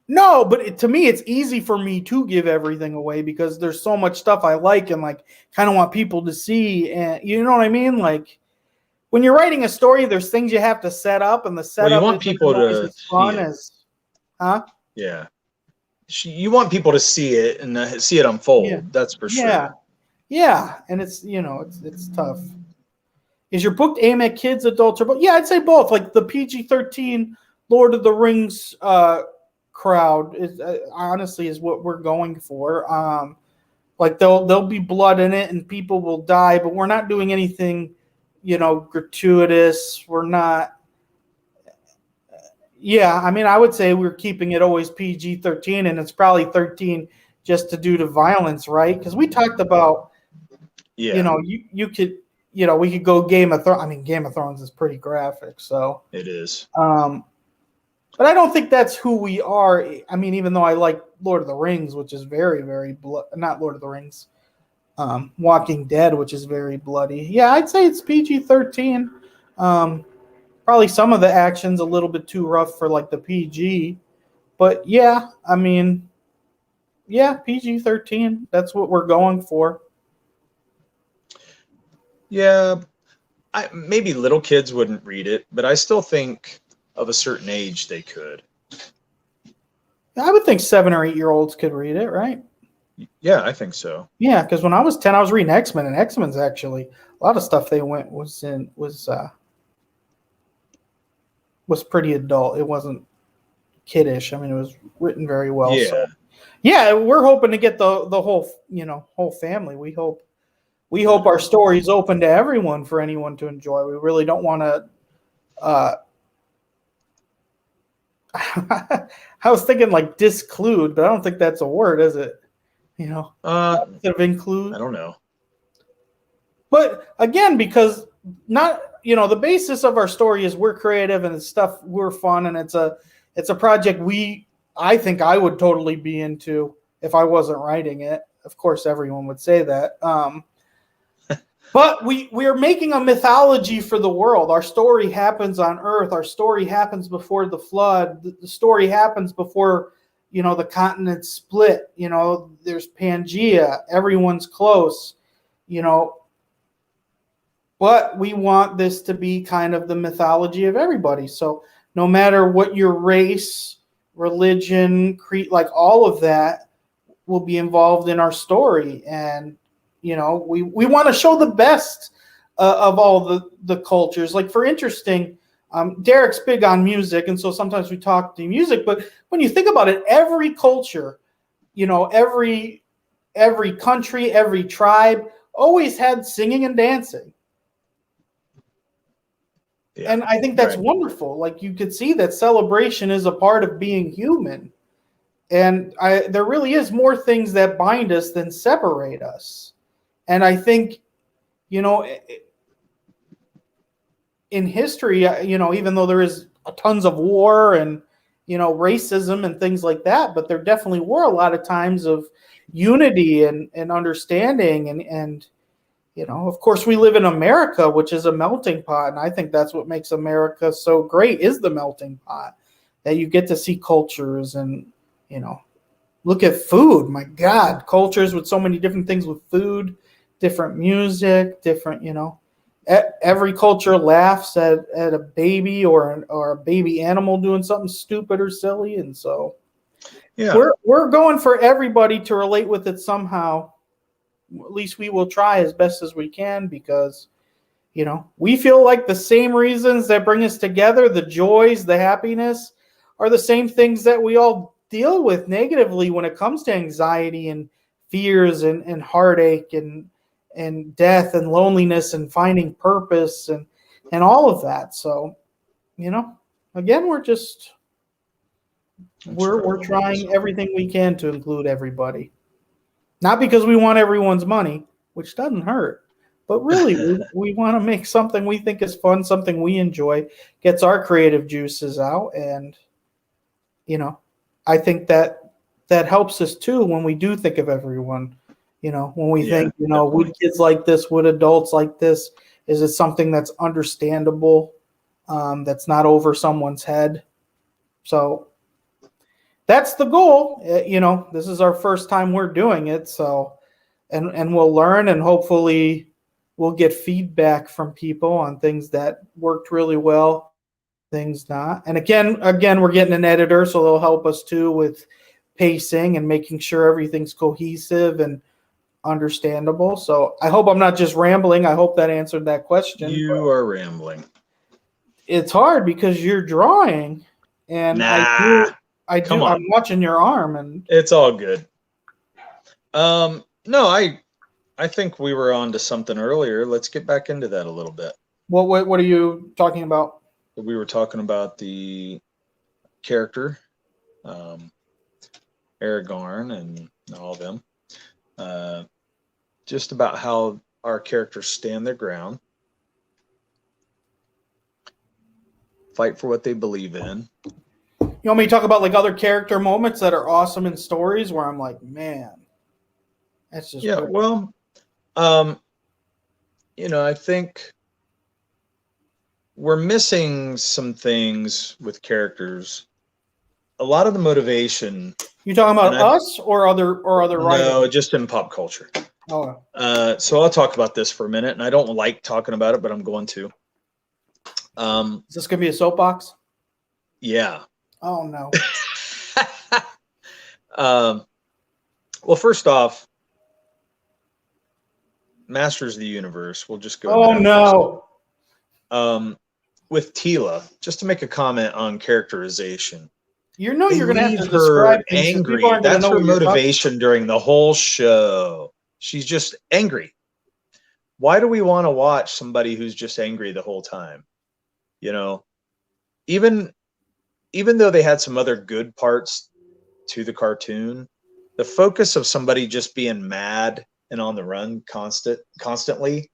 No, but to me, it's easy for me to give everything away because there's so much stuff I like and like kind of want people to see. And you know what I mean? Like, when you're writing a story, there's things you have to set up, and the setup you want people to as fun as, huh? Yeah, you want people to see it and see it unfold. Yeah. That's for sure. Yeah, and it's it's tough. Is your book aimed at kids, adults, or both? Yeah, I'd say both. Like the PG-13 Lord of the Rings crowd is honestly is what we're going for. Like there'll be blood in it and people will die, but we're not doing anything, gratuitous. We're not. Yeah, I mean, I would say we're keeping it always PG-13, and it's probably 13 just to do to violence, right? Because we talked about, you could, we could go Game of Thrones. I mean, Game of Thrones is pretty graphic, so it is. but I don't think that's who we are. I mean, even though I like Lord of the Rings, which is very, very not Lord of the Rings, Walking Dead, which is very bloody. Yeah, I'd say it's PG-13. Probably some of the action's a little bit too rough for like the PG, but yeah, I mean, yeah, PG-13. That's what we're going for. Yeah, maybe little kids wouldn't read it, but I still think of a certain age they could. I would think 7 or 8 year olds could read it, right? Yeah, I think so. Yeah, because when I was 10, I was reading X-Men, and X-Men's actually a lot of stuff they went was pretty adult. It wasn't kiddish. I mean, it was written very well. Yeah. So yeah, we're hoping to get the whole family. We hope our story is open to everyone for anyone to enjoy. We really don't want to. I was thinking like disclude, but I don't think that's a word, is it? Instead of include. I don't know. But again, because the basis of our story is we're creative and it's stuff we're fun, and it's a project I think I would totally be into if I wasn't writing it. Of course, everyone would say that. But we are making a mythology for the world. Our story happens on Earth. Our story happens before the flood. The story happens before, the continents split. There's Pangea. Everyone's close, But we want this to be kind of the mythology of everybody. So no matter what your race, religion, creed, like all of that will be involved in our story. And we want to show the best of all the cultures. Like, for interesting, Derek's big on music, and so sometimes we talk to music. But when you think about it, every culture, every country, every tribe always had singing and dancing. Yeah, and I think that's right. Wonderful. Like, you could see that celebration is a part of being human. And there really is more things that bind us than separate us. And I think, in history, even though there is tons of war and, racism and things like that, but there definitely were a lot of times of unity and understanding. And, of course, we live in America, which is a melting pot. And I think that's what makes America so great, is the melting pot, that you get to see cultures and, look at food. My God, cultures with so many different things with food. Different music, different, every culture laughs at a baby or a baby animal doing something stupid or silly. And so yeah, we're going for everybody to relate with it somehow. At least we will try as best as we can, because, we feel like the same reasons that bring us together, the joys, the happiness, are the same things that we all deal with negatively when it comes to anxiety and fears and heartache and death and loneliness and finding purpose and all of that. So, again, we're trying everything we can to include everybody. Not because we want everyone's money, which doesn't hurt, but really we want to make something we think is fun, something we enjoy, gets our creative juices out. And, I think that helps us too when we do think of everyone. When we think, would kids like this, would adults like this? Is it something that's understandable, that's not over someone's head? So that's the goal. This is our first time we're doing it. So, and we'll learn, and hopefully we'll get feedback from people on things that worked really well, things not. And again, we're getting an editor, so they'll help us too with pacing and making sure everything's cohesive and understandable. So I hope I'm not just rambling. I hope that answered that question. You are rambling. It's hard because you're drawing, and I do. I'm watching your arm, and it's all good. No, I think we were on to something earlier. Let's get back into that a little bit. What are you talking about? We were talking about the character, Aragorn and all of them. Just about how our characters stand their ground, fight for what they believe in, You want me to talk about like other character moments that are awesome in stories where I'm like, man, that's just Yeah, great. well, um, I think we're missing some things with characters. A lot of the motivation, You talking and about I us or other writers? no, just in pop culture. Oh, So I'll talk about this for a minute, and I don't like talking about it, but I'm going to. is this gonna be a soapbox? Yeah. Oh no. um, well, first off, Masters of the Universe. We'll just go into Oh that first. no. With Tila, just to make a comment on characterization. You know They you're gonna have leave to describe her things because people angry. aren't gonna That's know her what you're talking. motivation during the whole show. She's just angry. Why do we want to watch somebody who's just angry the whole time? You know, even though they had some other good parts to the cartoon, the focus of somebody just being mad and on the run constantly.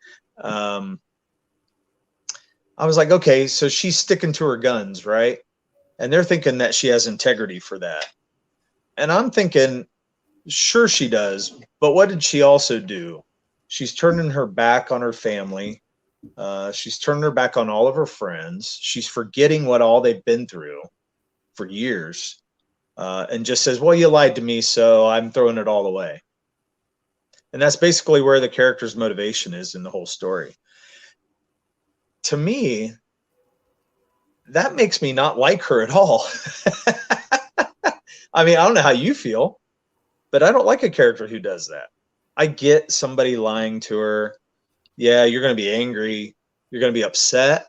I was like, okay, so she's sticking to her guns, right? And they're thinking that she has integrity for that. And I'm thinking, sure she does, but what did she also do? She's turning her back on her family. She's turning her back on all of her friends. She's forgetting what all they've been through for years, and just says, well, you lied to me, so I'm throwing it all away. And that's basically where the character's motivation is in the whole story. To me, that makes me not like her at all. I mean, I don't know how you feel, but I don't like a character who does that. I get somebody lying to her. Yeah, you're going to be angry. You're going to be upset.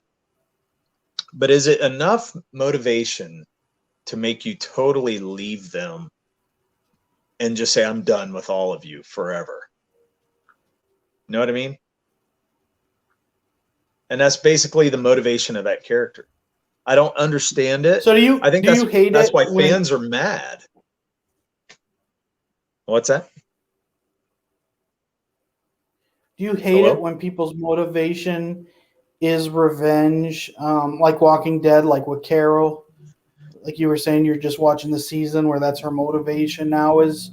But is it enough motivation to make you totally leave them and just say, I'm done with all of you forever? You know what I mean? And that's basically the motivation of that character. I don't understand it. So I think do you hate that's it why when fans are mad. What's that? do you hate it Hello? when people's motivation is revenge? Like Walking Dead, like with Carol, like you were saying, you're just watching the season where that's her motivation now is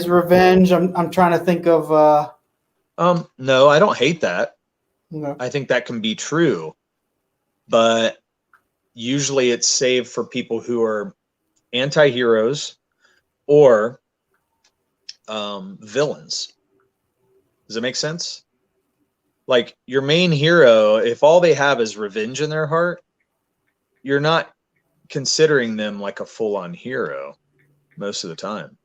revenge. I'm trying to think of No, I don't hate that. you know, I think that can be true, but usually it's saved for people who are anti-heroes or villains. Does that make sense? Like your main hero, if all they have is revenge in their heart, you're not considering them like a full-on hero most of the time.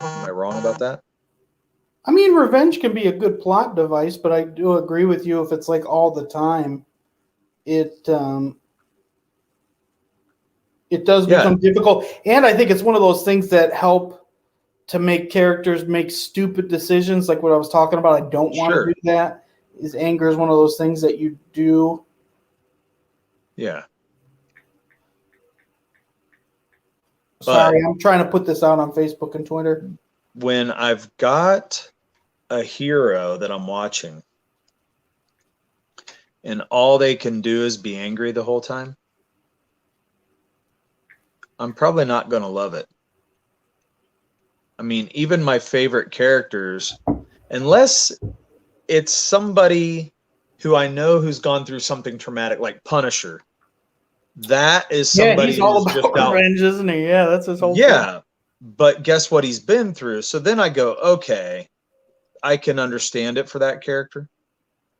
Am I wrong about that? I mean, revenge can be a good plot device, but I do agree with you if it's like all the time, it it does Yeah, become difficult. And I think it's one of those things that help to make characters make stupid decisions, like what I was talking about. I don't want to sure. do that. Is anger is one of those things that you do. Yeah. But Sorry, I'm trying to put this out on Facebook and Twitter. when I've got a hero that I'm watching and all they can do is be angry the whole time, I'm probably not going to love it. I mean, even my favorite characters, unless it's somebody who I know who's gone through something traumatic, like Punisher, that is Yeah, somebody he's all who's just about out. revenge, isn't he? Yeah, that's his whole thing. Yeah, but guess what he's been through? So then I go, okay, I can understand it for that character.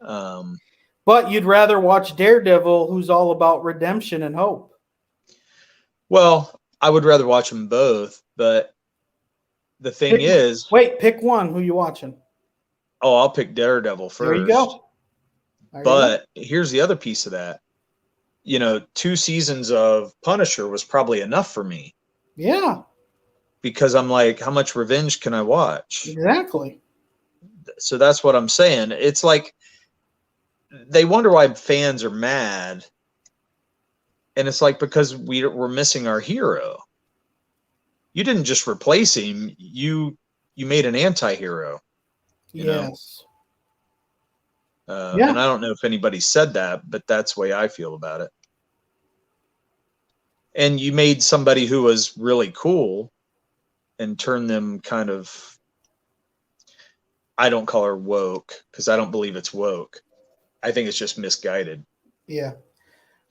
But you'd rather watch Daredevil, who's all about redemption and hope. Well, I would rather watch them both, but the thing is, Pick one. Who you watching? oh, I'll pick Daredevil There you first. go. There you go. But here's the other piece of that. 2 seasons of Punisher was probably enough for me Yeah, because I'm like, how much revenge can I watch? exactly. So that's what I'm saying. It's like they wonder why fans are mad. And it's like, because we're missing our hero. You didn't just replace him. You made an anti-hero, you know? Yes. And I don't know if anybody said that, but that's the way I feel about it. And you made somebody who was really cool and turned them kind of, I don't call her woke because I don't believe it's woke. I think it's just misguided. Yeah.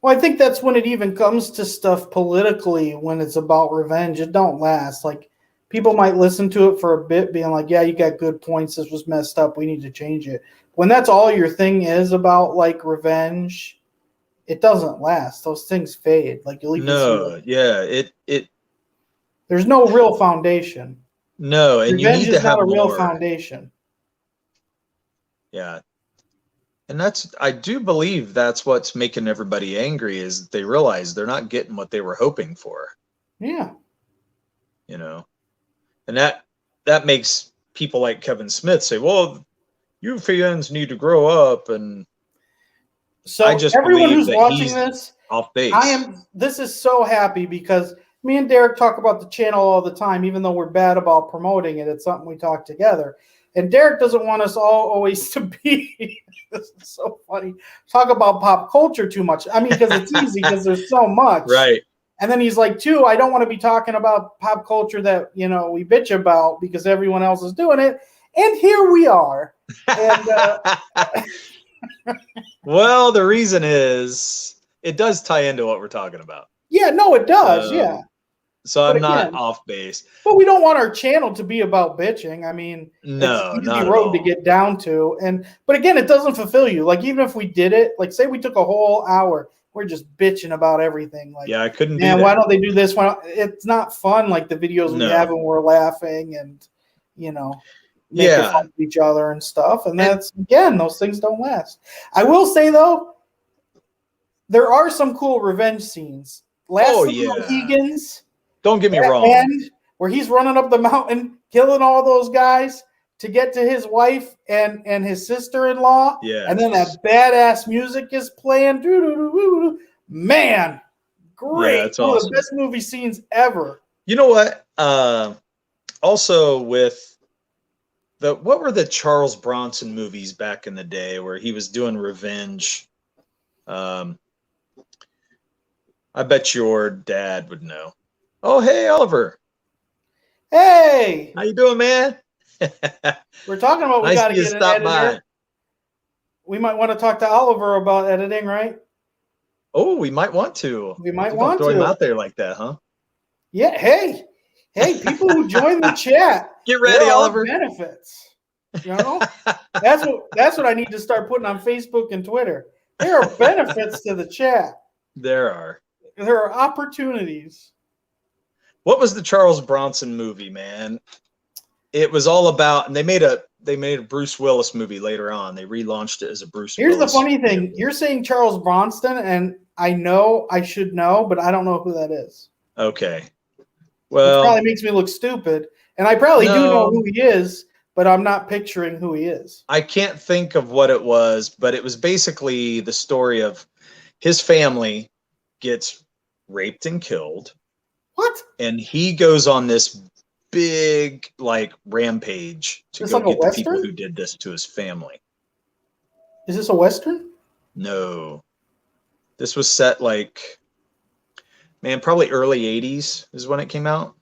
Well, I think that's when it even comes to stuff politically, when it's about revenge, it don't last. Like, people might listen to it for a bit, being like, yeah, you got good points. This was messed up. We need to change it. When that's all your thing is about, like, revenge, it doesn't last. Those things fade. Like, you'll even see, like, it there's no real foundation. No, and Revenge you need to is not have a real more. foundation. Yeah. And I do believe that's what's making everybody angry, is they realize they're not getting what they were hoping for. Yeah. You know, and that makes people like Kevin Smith say, well, you fans need to grow up. And so I just everyone believe who's that watching he's this, off base. this is so happy because me and Derek talk about the channel all the time, even though we're bad about promoting it. It's something we talk together. And Derek doesn't want us all always to be, this is so funny, talk about pop culture too much. I mean, because it's easy because there's so much. Right. And then he's like, too, I don't want to be talking about pop culture that, you know, we bitch about because everyone else is doing it. And here we are. And well, the reason is it does tie into what we're talking about. yeah, no, it does. Yeah. So But I'm not again, off base. But we don't want our channel to be about bitching. I mean, No, it's not an easy at road all. to get down to. But again, it doesn't fulfill you. Like, even if we did it, like, say we took a whole hour, we're just bitching about everything. Like, yeah, I couldn't do man, that. why don't they do this? It's not fun like the videos we have when we're laughing and, you know, making fun of each other and stuff. And that's, again, those things don't last. I will say, though, there are some cool revenge scenes. Last of the Mohegans. Don't get me wrong. End where he's running up the mountain, killing all those guys to get to his wife and his sister-in-law. Yeah. And then that badass music is playing. Man, great. Yeah, it's one awesome. of the best movie scenes ever. You know what? Also with what were the Charles Bronson movies back in the day where he was doing revenge? I bet your dad would know. Oh, hey, Oliver. Hey. How you doing, man? We're talking about we got to get an editor. By. We might want to talk to Oliver about editing, right? Oh, we might want to. We might want to. Throw him out there like that, huh? Yeah. Hey, people who join the chat. Get ready, Oliver. Benefits. You know, that's what I need to start putting on Facebook and Twitter. There are benefits to the chat. There are opportunities. What was the Charles Bronson movie, man? It was all about, and they made a Bruce Willis movie later on. They relaunched it as a Bruce Willis. Here's the funny thing. You're saying Charles Bronson, and I know I should know, but I don't know who that is. Okay. Well, it probably makes me look stupid. And I probably do know who he is, but I'm not picturing who he is. I can't think of what it was, but it was basically the story of his family gets raped and killed. What? And he goes on this big rampage to go get the people who did this to his family. Is this a Western? No. This was set probably early 80s is when it came out.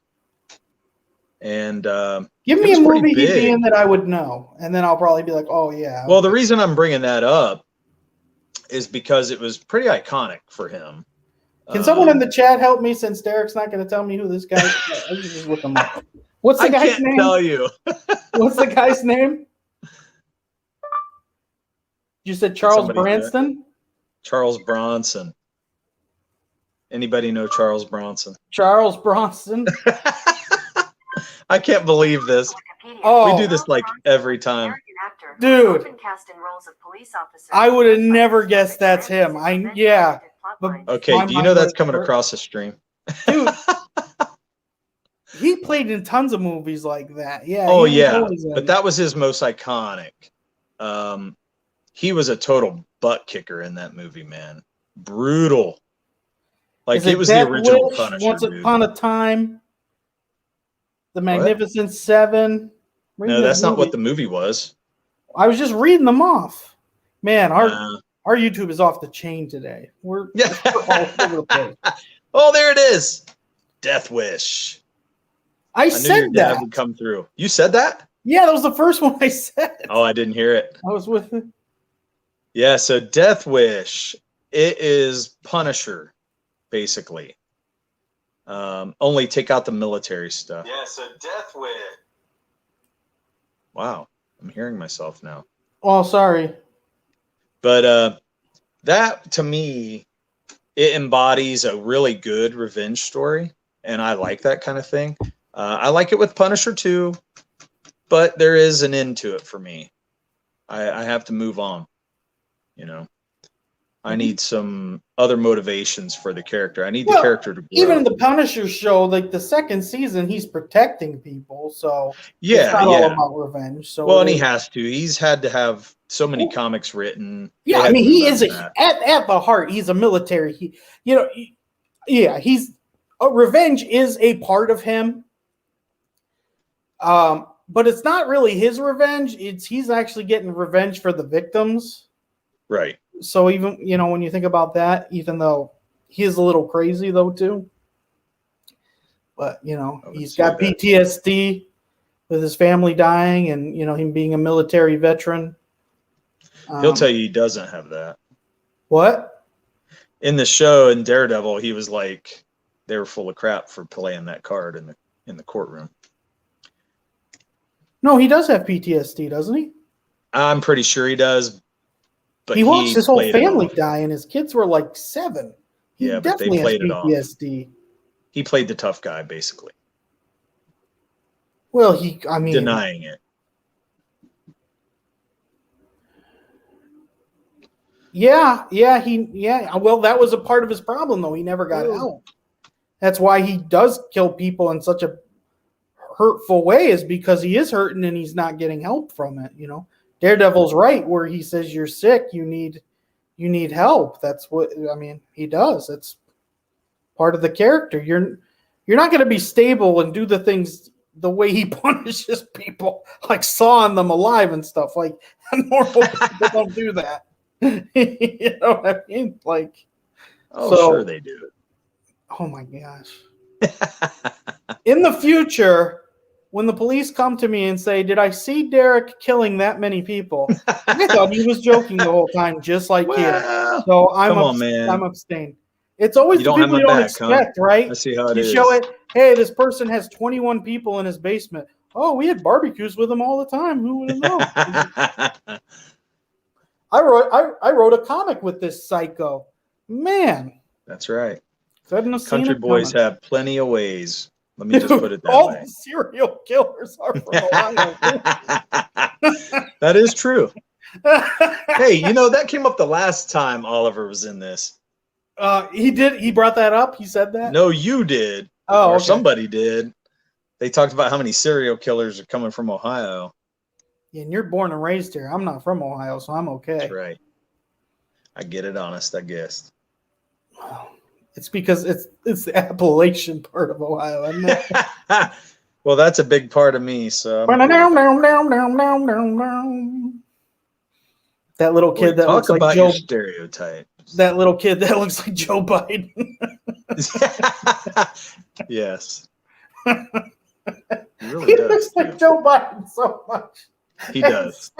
And give me a movie he'd be in that I would know, and then I'll probably be like, oh yeah. Well, the reason I'm bringing that up is because it was pretty iconic for him. Can someone in the chat help me, since Derek's not going to tell me who this guy is? I can just look him up. What's the guy's name? I can't tell you. What's the guy's name? You said Charles Bronson? Charles Bronson. Anybody know Charles Bronson? Charles Bronson? I can't believe this. Oh, we do this every time. Dude, I would have never guessed that's him. Okay, do you know that's coming across the stream? Dude, he played in tons of movies like that. Yeah. Oh, yeah, but that was his most iconic. He was a total butt kicker in that movie, man. Brutal. It was the original Punisher. Once Upon a Time. The Magnificent Seven. No, that's not what the movie was. I was just reading them off. Man, our YouTube is off the chain today. We're all over the place. Oh, there it is. Death Wish. I knew said your dad that. would come through. You said that? Yeah, that was the first one I said. Oh, I didn't hear it. I was with it. Yeah, so Death Wish, it is Punisher, basically. Only take out the military stuff. Yeah, so Death Wish. Wow, I'm hearing myself now. Oh, sorry. But that, to me, it embodies a really good revenge story, and I like that kind of thing. I like it with Punisher too, but there is an end to it for me. I have to move on, you know. I need some other motivations for the character. I need the character to grow. Even in the Punisher show, like the second season, he's protecting people, so it's not all about revenge. So and he has to. He's had to have so many comics written. Yeah, I mean, he is at the heart. He's a military. He's revenge is a part of him. But it's not really his revenge. He's actually getting revenge for the victims. Right. So even, when you think about that, even though he is a little crazy though too, but he's got PTSD with his family dying and, him being a military veteran. He'll tell you he doesn't have that. What? In the show in Daredevil, he was like, they were full of crap for playing that card in the courtroom. No, he does have PTSD, doesn't he? I'm pretty sure he does. But he watched his whole family die, and his kids were like 7. He definitely has PTSD. He played the tough guy, basically. Well, denying it. Yeah. Well, that was a part of his problem, though. He never got help. That's why he does kill people in such a hurtful way, is because he is hurting and he's not getting help from it. Daredevil's right where he says you're sick, you need help. That's what he does. It's part of the character. You're not going to be stable and do the things the way he punishes people, like sawing them alive and stuff. Like normal people don't do that. You know what I mean? Like, sure they do. Oh my gosh. In the future, when the police come to me and say, "Did I see Derek killing that many people?" I thought he was joking the whole time, just like here. So I'm abstained. It's always the people you don't expect, right? I see how it is. You show it. Hey, this person has 21 people in his basement. Oh, we had barbecues with him all the time. Who would have known? I wrote a comic with this psycho. Man. That's right. Country boys have plenty of ways. Let me just put it that all way. The serial killers are from Ohio. That is true. Hey, that came up the last time Oliver was in this. He did. He brought that up. He said that. No, you did. Oh, or somebody did. They talked about how many serial killers are coming from Ohio. Yeah, and you're born and raised here. I'm not from Ohio, so I'm okay. That's right. I get it honest, I guess. Wow. It's because it's the Appalachian part of Ohio, isn't it? Well, that's a big part of me. So that little kid that looks like Joe. Stereotype. That little kid that looks like Joe Biden. Yes. He looks like Joe Biden so much. He does.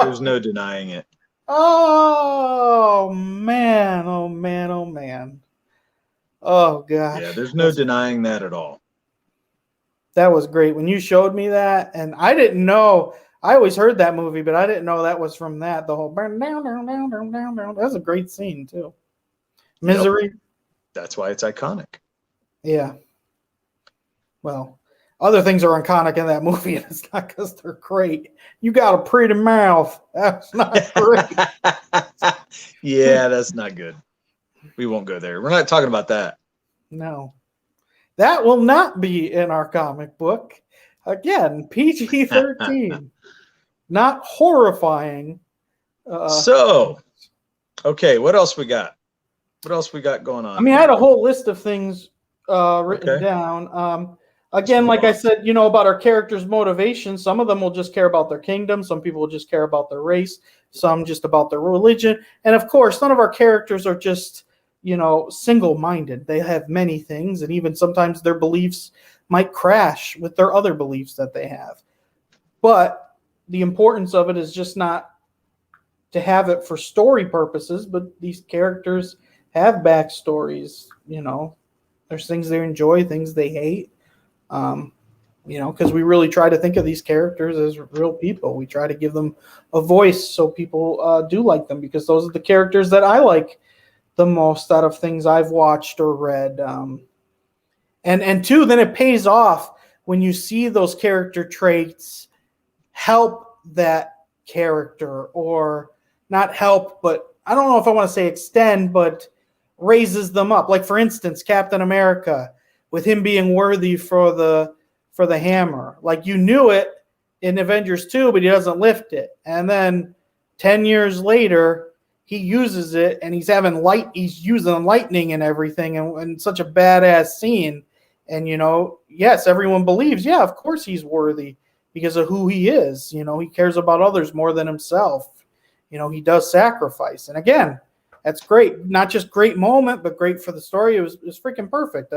There's no denying it. Oh man! Oh man! Oh man! Oh gosh. Yeah, there's no denying that at all. That was great when you showed me that, and I didn't know. I always heard that movie, but I didn't know that was from that. The whole burn down. That's a great scene too. Misery. Yep. That's why it's iconic. Yeah. Well, other things are iconic in that movie, and it's not because they're great. You got a pretty mouth. That's not great. Yeah, that's not good. We won't go there. We're not talking about that. No. That will not be in our comic book. Again, PG-13. Not horrifying. Okay, what else we got? What else we got going on? I mean, I had a whole list of things written down. Again, like I said, about our characters' motivation, some of them will just care about their kingdom. Some people will just care about their race. Some just about their religion. And of course, none of our characters are just, single-minded. They have many things, and even sometimes their beliefs might crash with their other beliefs that they have. But the importance of it is just not to have it for story purposes, but these characters have backstories. There's things they enjoy, things they hate. Because we really try to think of these characters as real people. We try to give them a voice so people do like them, because those are the characters that I like the most out of things I've watched or read. And two, then it pays off when you see those character traits help that character, or not help, but I don't know if I want to say extend, but raises them up. Like, for instance, Captain America, with him being worthy for the hammer. Like, you knew it in Avengers 2, but he doesn't lift it. And then 10 years later, he uses it, and he's using lightning and everything, and such a badass scene. And, yes, everyone believes, yeah, of course he's worthy because of who he is. He cares about others more than himself. He does sacrifice. And again, that's great. Not just great moment, but great for the story. It was freaking perfect.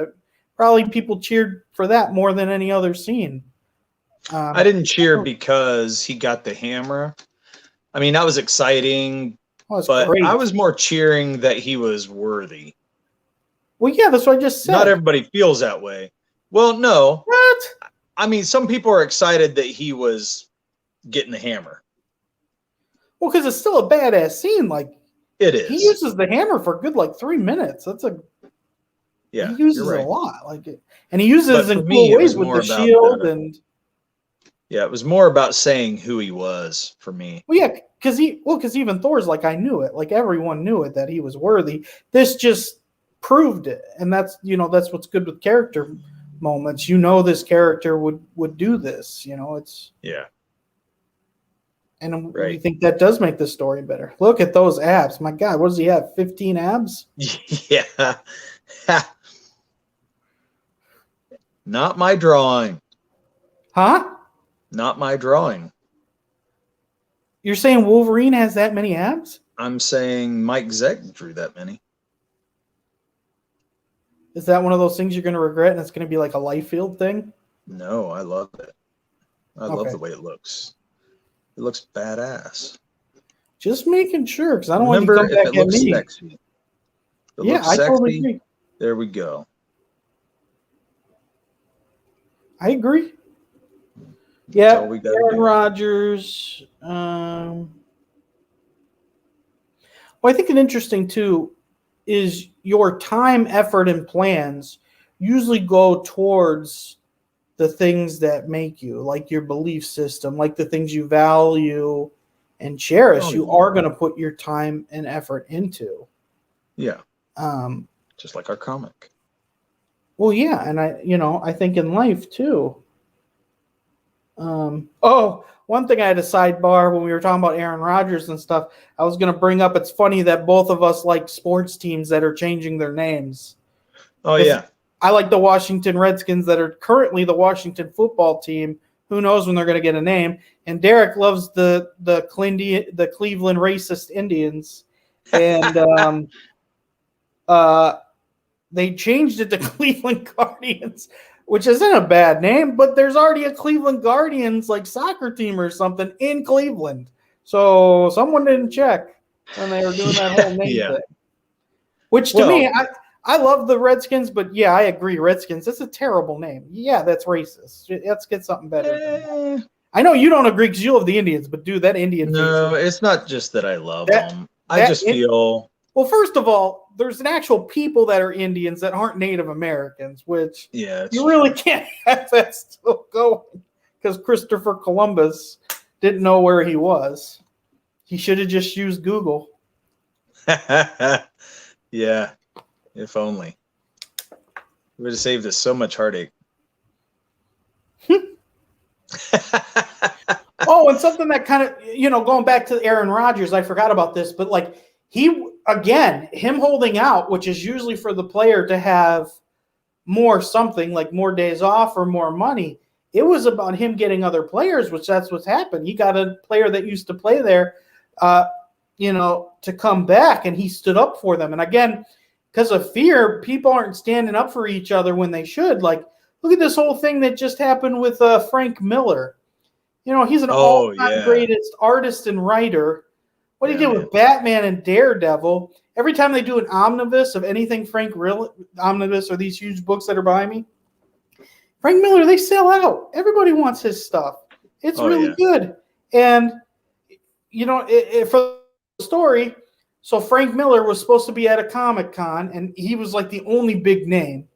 Probably people cheered for that more than any other scene. I didn't cheer because he got the hammer. I mean, that was exciting, but great. I was more cheering that he was worthy. Well, yeah, that's what I just said. Not everybody feels that way. Well, no. What? I mean, some people are excited that he was getting the hammer. Well, because it's still a badass scene. Like, it is. He uses the hammer for a good 3 minutes. Yeah, he uses it a lot, and he uses it in cool ways with the shield and. Yeah, it was more about saying who he was for me. Well, yeah, because even Thor's like, I knew it, like everyone knew it, that he was worthy. This just proved it, and that's what's good with character moments. This character would do this. It's And right. I think that does make the story better. Look at those abs. My God, what does he have? 15 abs? Yeah. Not my drawing. Huh? Not my drawing. You're saying Wolverine has that many abs? I'm saying Mike Zeck drew that many. Is that one of those things you're going to regret and it's going to be like a Liefeld thing? No, I love it. I love the way it looks. It looks badass. Just making sure, because I don't want to come back at me. Sexy. I totally agree. There we go. I agree. Yeah, Aaron Rodgers. Well, I think an interesting too is your time, effort, and plans usually go towards the things that make you, like your belief system, like the things you value and cherish. You are going to put your time and effort into. Yeah. Just like our comic. Well, yeah, and I think in life too. One thing I had a sidebar when we were talking about Aaron Rodgers and stuff. I was going to bring up. It's funny that both of us like sports teams that are changing their names. Oh yeah. I like the Washington Redskins that are currently the Washington football team. Who knows when they're going to get a name? And Derek loves the Cleveland racist Indians, and they changed it to Cleveland Guardians, which isn't a bad name, but there's already a Cleveland Guardians soccer team or something in Cleveland. So someone didn't check when they were doing that whole name thing. Which to me, I love the Redskins, but yeah, I agree. Redskins, that's a terrible name. Yeah, that's racist. Let's get something better. I know you don't agree because you love the Indians, but dude, that Indian. No, it's not just that I love them. I just feel. Well, first of all, there's an actual people that are Indians that aren't Native Americans, which you really can't have that still going because Christopher Columbus didn't know where he was. He should have just used Google. Yeah, if only. It would have saved us so much heartache. Oh, and something that kind of, going back to Aaron Rodgers, I forgot about this, but him holding out, which is usually for the player to have more something like more days off or more money. It was about him getting other players, which that's what's happened. He got a player that used to play there, to come back, and he stood up for them. And again, because of fear, people aren't standing up for each other when they should. Like, look at this whole thing that just happened with Frank Miller. He's an all-time greatest artist and writer. What he did with Batman and Daredevil. Every time they do an omnibus of anything omnibus or these huge books that are behind me, Frank Miller, they sell out. Everybody wants his stuff. It's really good. And, for the story, so Frank Miller was supposed to be at a Comic-Con, and he was like the only big name.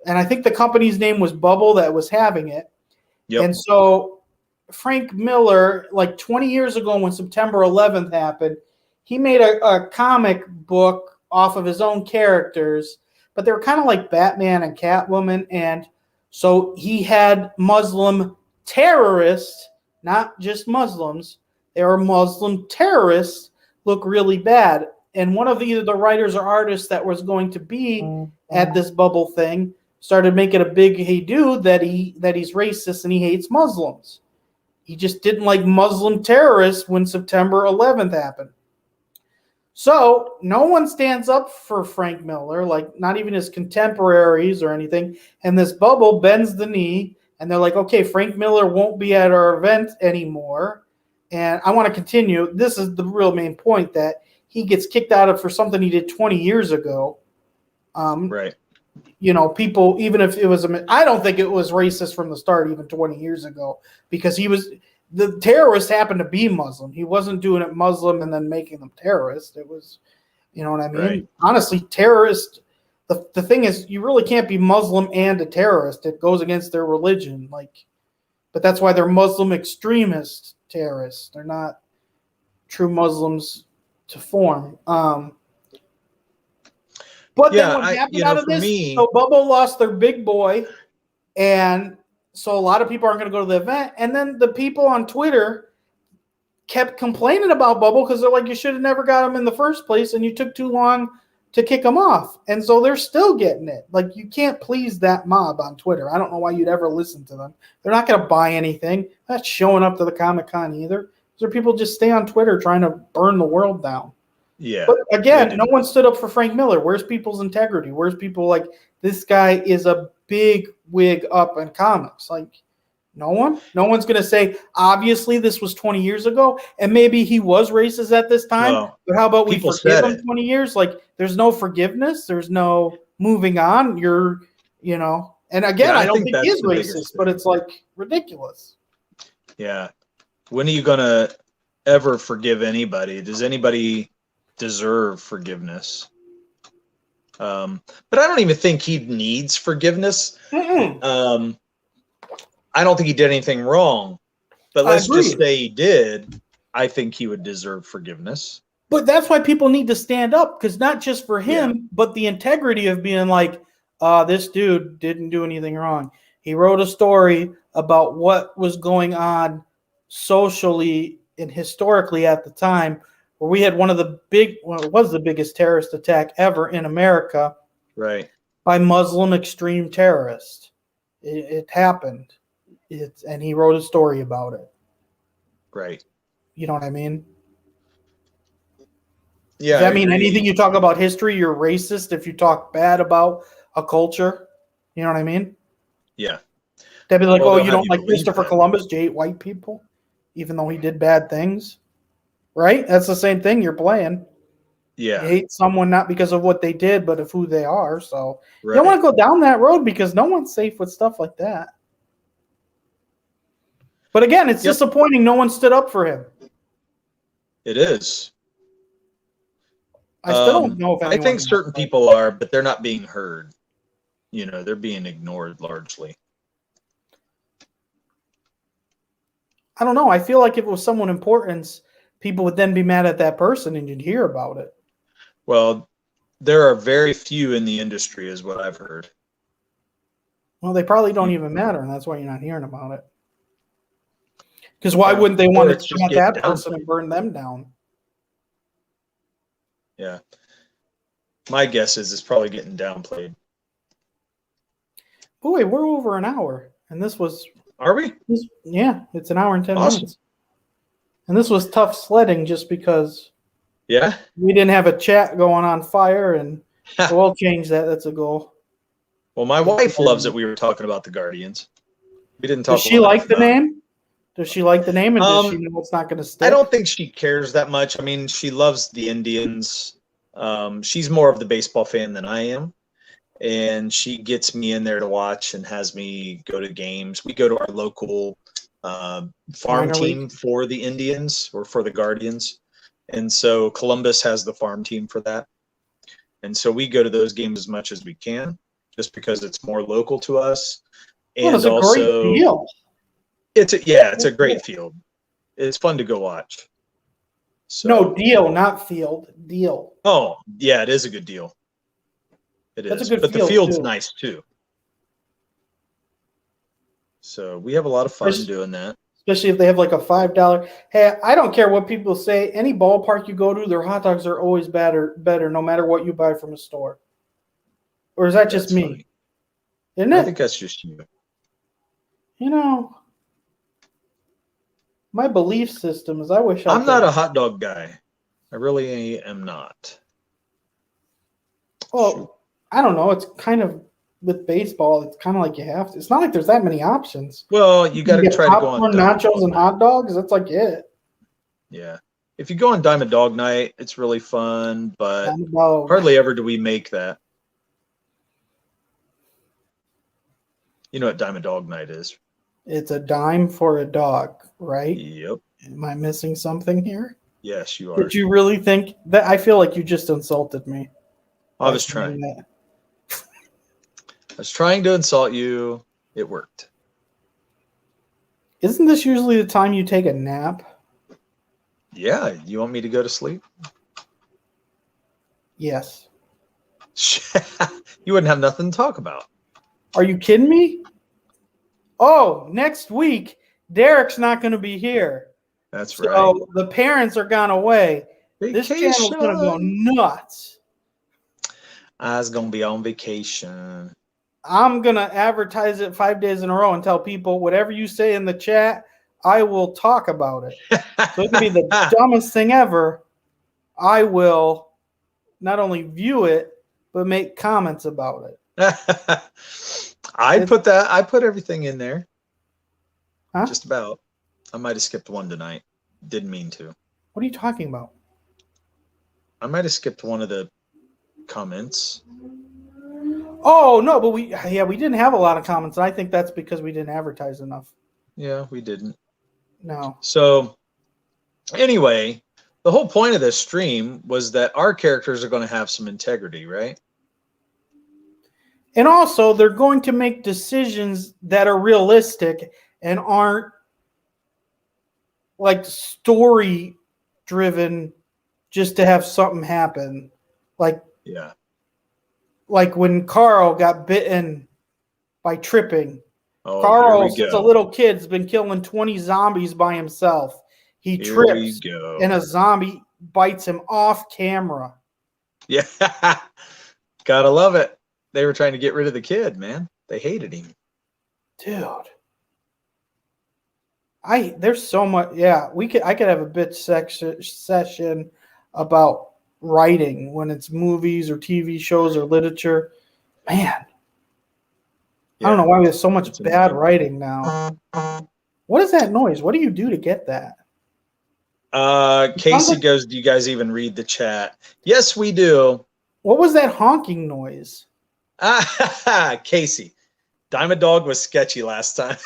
And I think the company's name was Bubble that was having it. Yep. And so Frank Miller, like 20 years ago when September 11th happened, he made a comic book off of his own characters, but they were kind of like Batman and Catwoman. And so he had Muslim terrorists, not just Muslims. They were Muslim terrorists look really bad. And one of either the writers or artists that was going to be at this Bubble thing started making a big hey-do that he's racist and he hates Muslims. He just didn't like Muslim terrorists when September 11th happened. So no one stands up for Frank Miller, like not even his contemporaries or anything. And this Bubble bends the knee, and they're like, okay, Frank Miller won't be at our event anymore. And I want to continue. This is the real main point, that he gets kicked out of for something he did 20 years ago. Right. People, even if it was, I don't think it was racist from the start, even 20 years ago, because the terrorist happened to be Muslim. He wasn't doing it Muslim and then making them terrorists. It was, you know what I mean? Right. Honestly, terrorist, the thing is, you really can't be Muslim and a terrorist. It goes against their religion. But that's why they're Muslim extremist terrorists. They're not true Muslims to form. But then what happened out of this? So Bubble lost their big boy, and so a lot of people aren't going to go to the event. And then the people on Twitter kept complaining about Bubble because they're like, you should have never got him in the first place, and you took too long to kick him off. And so they're still getting it. Like, you can't please that mob on Twitter. I don't know why you'd ever listen to them. They're not going to buy anything. They're not showing up to the Comic-Con either. Those are people just stay on Twitter trying to burn the world down. Yeah. But again, no one stood up for Frank Miller. Where's people's integrity? Where's people like, this guy is a big wig up in comics? Like, no one? No one's going to say, obviously, this was 20 years ago, and maybe he was racist at this time, no. But how about we forgive him 20 years? Like, there's no forgiveness. There's no moving on. And again, I don't think he is racist, but it's like ridiculous. Yeah. When are you going to ever forgive anybody? Does anybody deserve forgiveness? But I don't even think he needs forgiveness. I don't think he did anything wrong, but let's just say he did. I think he would deserve forgiveness. But that's why people need to stand up, because not just for him, but the integrity of being like, this dude didn't do anything wrong. He wrote a story about what was going on socially and historically at the time, where we had it was the biggest terrorist attack ever in America, right, by Muslim extreme terrorists. It happened. And he wrote a story about it. Right. You know what I mean? Yeah. Does that mean anything you talk about history, you're racist if you talk bad about a culture? You know what I mean? Yeah. They'd be like, you don't like Christopher Columbus, you hate white people, even though he did bad things. Right? That's the same thing you're playing. Yeah. You hate someone not because of what they did, but of who they are. So you don't want to go down that road, because no one's safe with stuff like that. But again, it's disappointing no one stood up for him. It is. I still don't know if I think certain people are, but they're not being heard. They're being ignored largely. I don't know. I feel like if it was someone important, people would then be mad at that person and you'd hear about it. Well, there are very few in the industry, is what I've heard. Well, they probably don't even matter, and that's why you're not hearing about it. Because why wouldn't they want to come at that person and burn them down? Yeah. My guess is it's probably getting downplayed. Oh wait, we're over an hour, and this was Are we? yeah, it's an hour and 10 Awesome. minutes. And this was tough sledding just because Yeah. we didn't have a chat going on fire, and we'll change that. That's a goal. Well, my wife loves that we were talking about the Guardians. We didn't talk. Does she like the name? Does she like the name, and does she know it's not going to stick? I don't think she cares that much. I mean, she loves the Indians. She's more of the baseball fan than I am, and she gets me in there to watch and has me go to games. We go to our local farm team for the Indians or for the Guardians, and so Columbus has the farm team for that, and so we go to those games as much as we can, just because it's more local to us, and it's a also great field. It's a great field. It's fun to go watch. So, no, deal, not field. Deal. Oh, yeah, it is a good deal. That's a good but field, the field's too. nice too. So we have a lot of fun doing that. Especially if they have like a $5. Hey, I don't care what people say. Any ballpark you go to, their hot dogs are always better no matter what you buy from a store. Or is that just me? Funny. Isn't it? I think that's just you. You know, my belief system is I wish I'm not a hot dog guy. I really am not. Well, I don't know. It's kind of with baseball. It's kind of like you have to. It's not like there's that many options. Well, you got to try to go on nachos and hot dogs. That's like it. Yeah. If you go on Diamond Dog Night, it's really fun, but hardly ever do we make that. You know what Diamond Dog Night is? It's a dime for a dog, right? Yep. Am I missing something here? Yes, you are. Did you really think that? I feel like you just insulted me. I was trying. I was trying to insult you. It worked. Isn't this usually the time you take a nap? Yeah. You want me to go to sleep? Yes. You wouldn't have nothing to talk about. Are you kidding me? Oh, next week, Derek's not going to be here. That's right. So the parents are gone away. Vacation. This channel's going to go nuts. I was going to be on vacation. I'm going to advertise it 5 days in a row and tell people whatever you say in the chat, I will talk about it. So it can be the dumbest thing ever. I will not only view it, but make comments about it. I put everything in there. Huh? Just about. I might have skipped one tonight. Didn't mean to. What are you talking about? I might have skipped one of the comments. Oh no, but we didn't have a lot of comments, and I think that's because we didn't advertise enough. Yeah, we didn't. No. So anyway, the whole point of this stream was that our characters are going to have some integrity, right? And also, they're going to make decisions that are realistic and aren't like story driven just to have something happen. Like when Carl got bitten by tripping. Oh, Carl, since a little kid, has been killing 20 zombies by himself. He trips, and a zombie bites him off camera. Yeah. Gotta love it. They were trying to get rid of the kid, man. They hated him. Dude. There's so much. Yeah, I could have a bitch session about writing when it's movies or TV shows or literature. Man. Yeah, I don't know why we have so much bad writing now. What is that noise? What do you do to get that? Casey goes, do you guys even read the chat? Yes, we do. What was that honking noise? Casey, Diamond Dog was sketchy last time.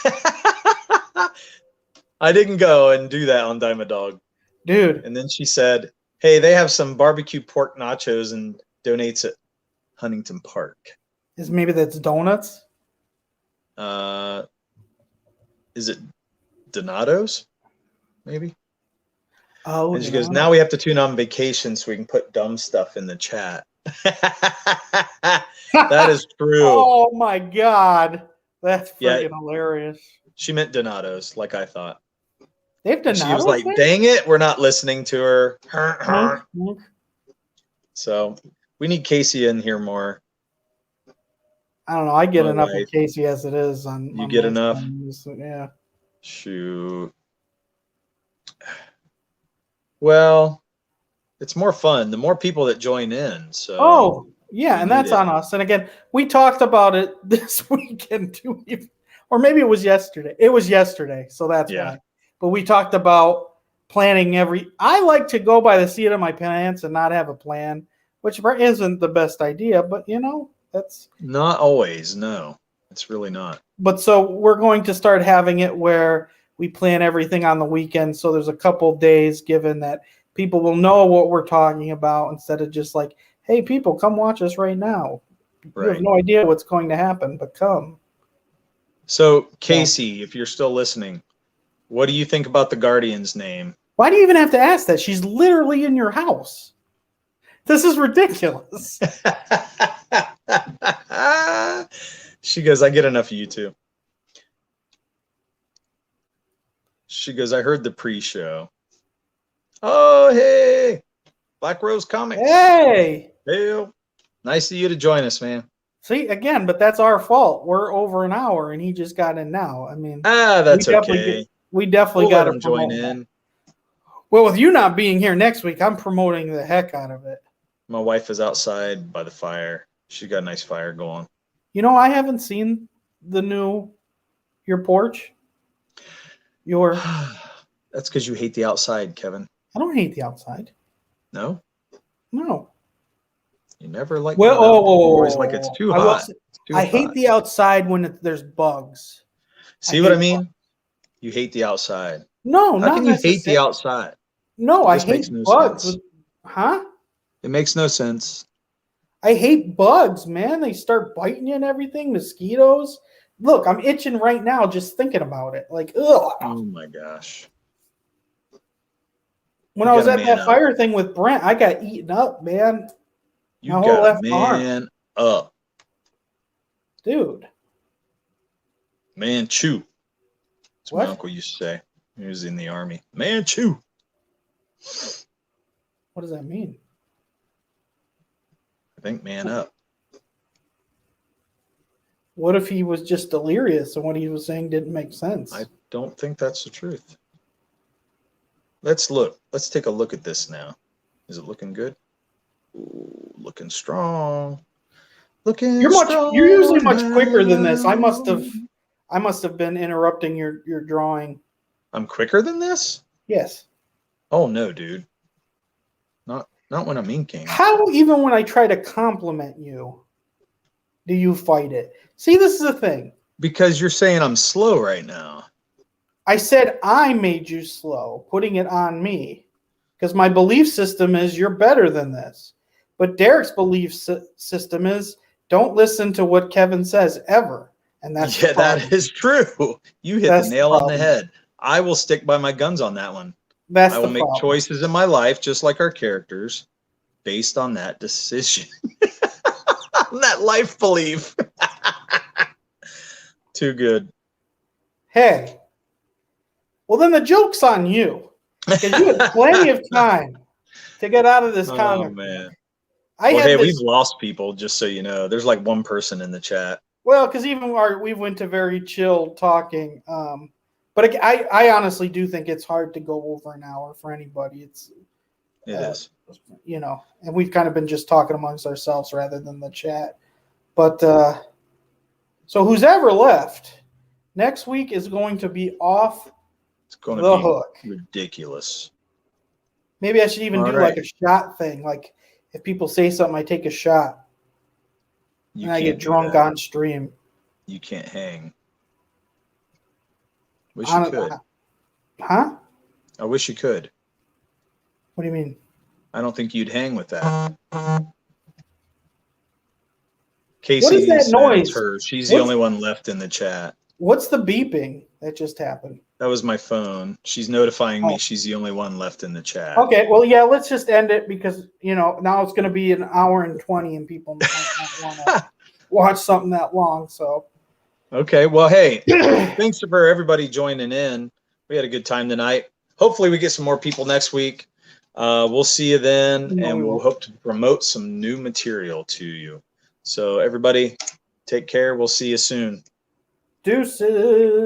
I didn't go and do that on Diamond Dog. Dude. And then she said, hey, they have some barbecue pork nachos and donates at Huntington Park. Maybe that's donuts? Is it Donato's? Maybe. Oh, and she goes, now we have to tune on vacation so we can put dumb stuff in the chat. That is true. Oh my God. That's freaking hilarious. She meant Donato's, like I thought. They have Donato's. She was like, dang it, we're not listening to her. So we need Casey in here more. I don't know. I get My enough wife. of Casey as it is on. You on get my enough? phone. Yeah. Shoot. Well, it's more fun. The more people that join in. So Oh, yeah, we and need that's it. on us. And again, we talked about it this weekend too, or maybe it was yesterday. It was yesterday, so that's Yeah. why. But we talked about planning I like to go by the seat of my pants and not have a plan, which isn't the best idea, but that's Not always. No, it's really not. but so we're going to start having it where we plan everything on the weekend. So there's a couple days given that people will know what we're talking about instead of just like, hey, people, come watch us right now. You have Right. no idea what's going to happen, but come. So, Casey, if you're still listening, what do you think about the Guardian's name? Why do you even have to ask that? She's literally in your house. This is ridiculous. She goes, I get enough of you too. She goes, I heard the pre-show. Oh, hey, Black Rose Comics. Hey. Hey, nice of you to join us, man. See, again, but that's our fault. We're over an hour, and he just got in now. I mean, That's okay. We definitely We'll got let to him join in. Well, with you not being here next week, I'm promoting the heck out of it. My wife is outside by the fire. She's got a nice fire going. I haven't seen your porch. That's because you hate the outside, Kevin. I don't hate the outside. No? No. You never like Well, you always like it's too hot. I hate the outside when there's bugs. See what I mean? You hate the outside. No, How can you hate the outside? No, I hate bugs. Huh? It makes no sense. I hate bugs, man. They start biting you and everything. Mosquitoes. Look, I'm itching right now just thinking about it. Like, ugh. Oh my gosh. When I was at that fire thing with Brent, I got eaten up, man. You got man up. Dude. Man chew. That's what What? my uncle used to say. He was in the army. Man chew. What does that mean? I think man up. What if he was just delirious and what he was saying didn't make sense? I don't think that's the truth. Let's look. Let's take a look at this now. Is it looking good? Ooh, looking strong. You're usually much quicker than this. I must have been interrupting your drawing. I'm quicker than this? Yes. Oh no, dude. Not when I'm inking. How even when I try to compliment you, do you fight it? See, this is the thing. Because you're saying I'm slow right now. I said I made you slow, putting it on me. Because my belief system is you're better than this. But Derek's belief system is don't listen to what Kevin says ever. And that's that is true. You hit the nail on the head. I will stick by my guns on that one. I will make choices in my life, just like our characters, based on that decision. That life belief. Too good. Hey. Well, then the joke's on you. Because you had plenty of time to get out of this comic. Oh, man. We've lost people, just so you know. There's like one person in the chat. Well, because even we went to very chill talking. But I honestly do think it's hard to go over an hour for anybody. It is. And we've kind of been just talking amongst ourselves rather than the chat. But so who's ever left, next week is going to be off the hook. Ridiculous. Maybe I should even do like a shot thing. Like if people say something, I take a shot. And I get drunk on stream. You can't hang. Wish you could. Huh? I wish you could. What do you mean? I don't think you'd hang with that. Casey, what is that noise? She's the only one left in the chat. What's the beeping that just happened? That was my phone. She's notifying me she's the only one left in the chat. Okay, well, yeah, let's just end it because, now it's going to be an hour and 20 and people might not want to watch something that long. So, okay, well, hey, thanks for everybody joining in. We had a good time tonight. Hopefully we get some more people next week. We'll see you then, and we'll hope to promote some new material to you. So everybody, Take care. We'll see you soon. Deuces.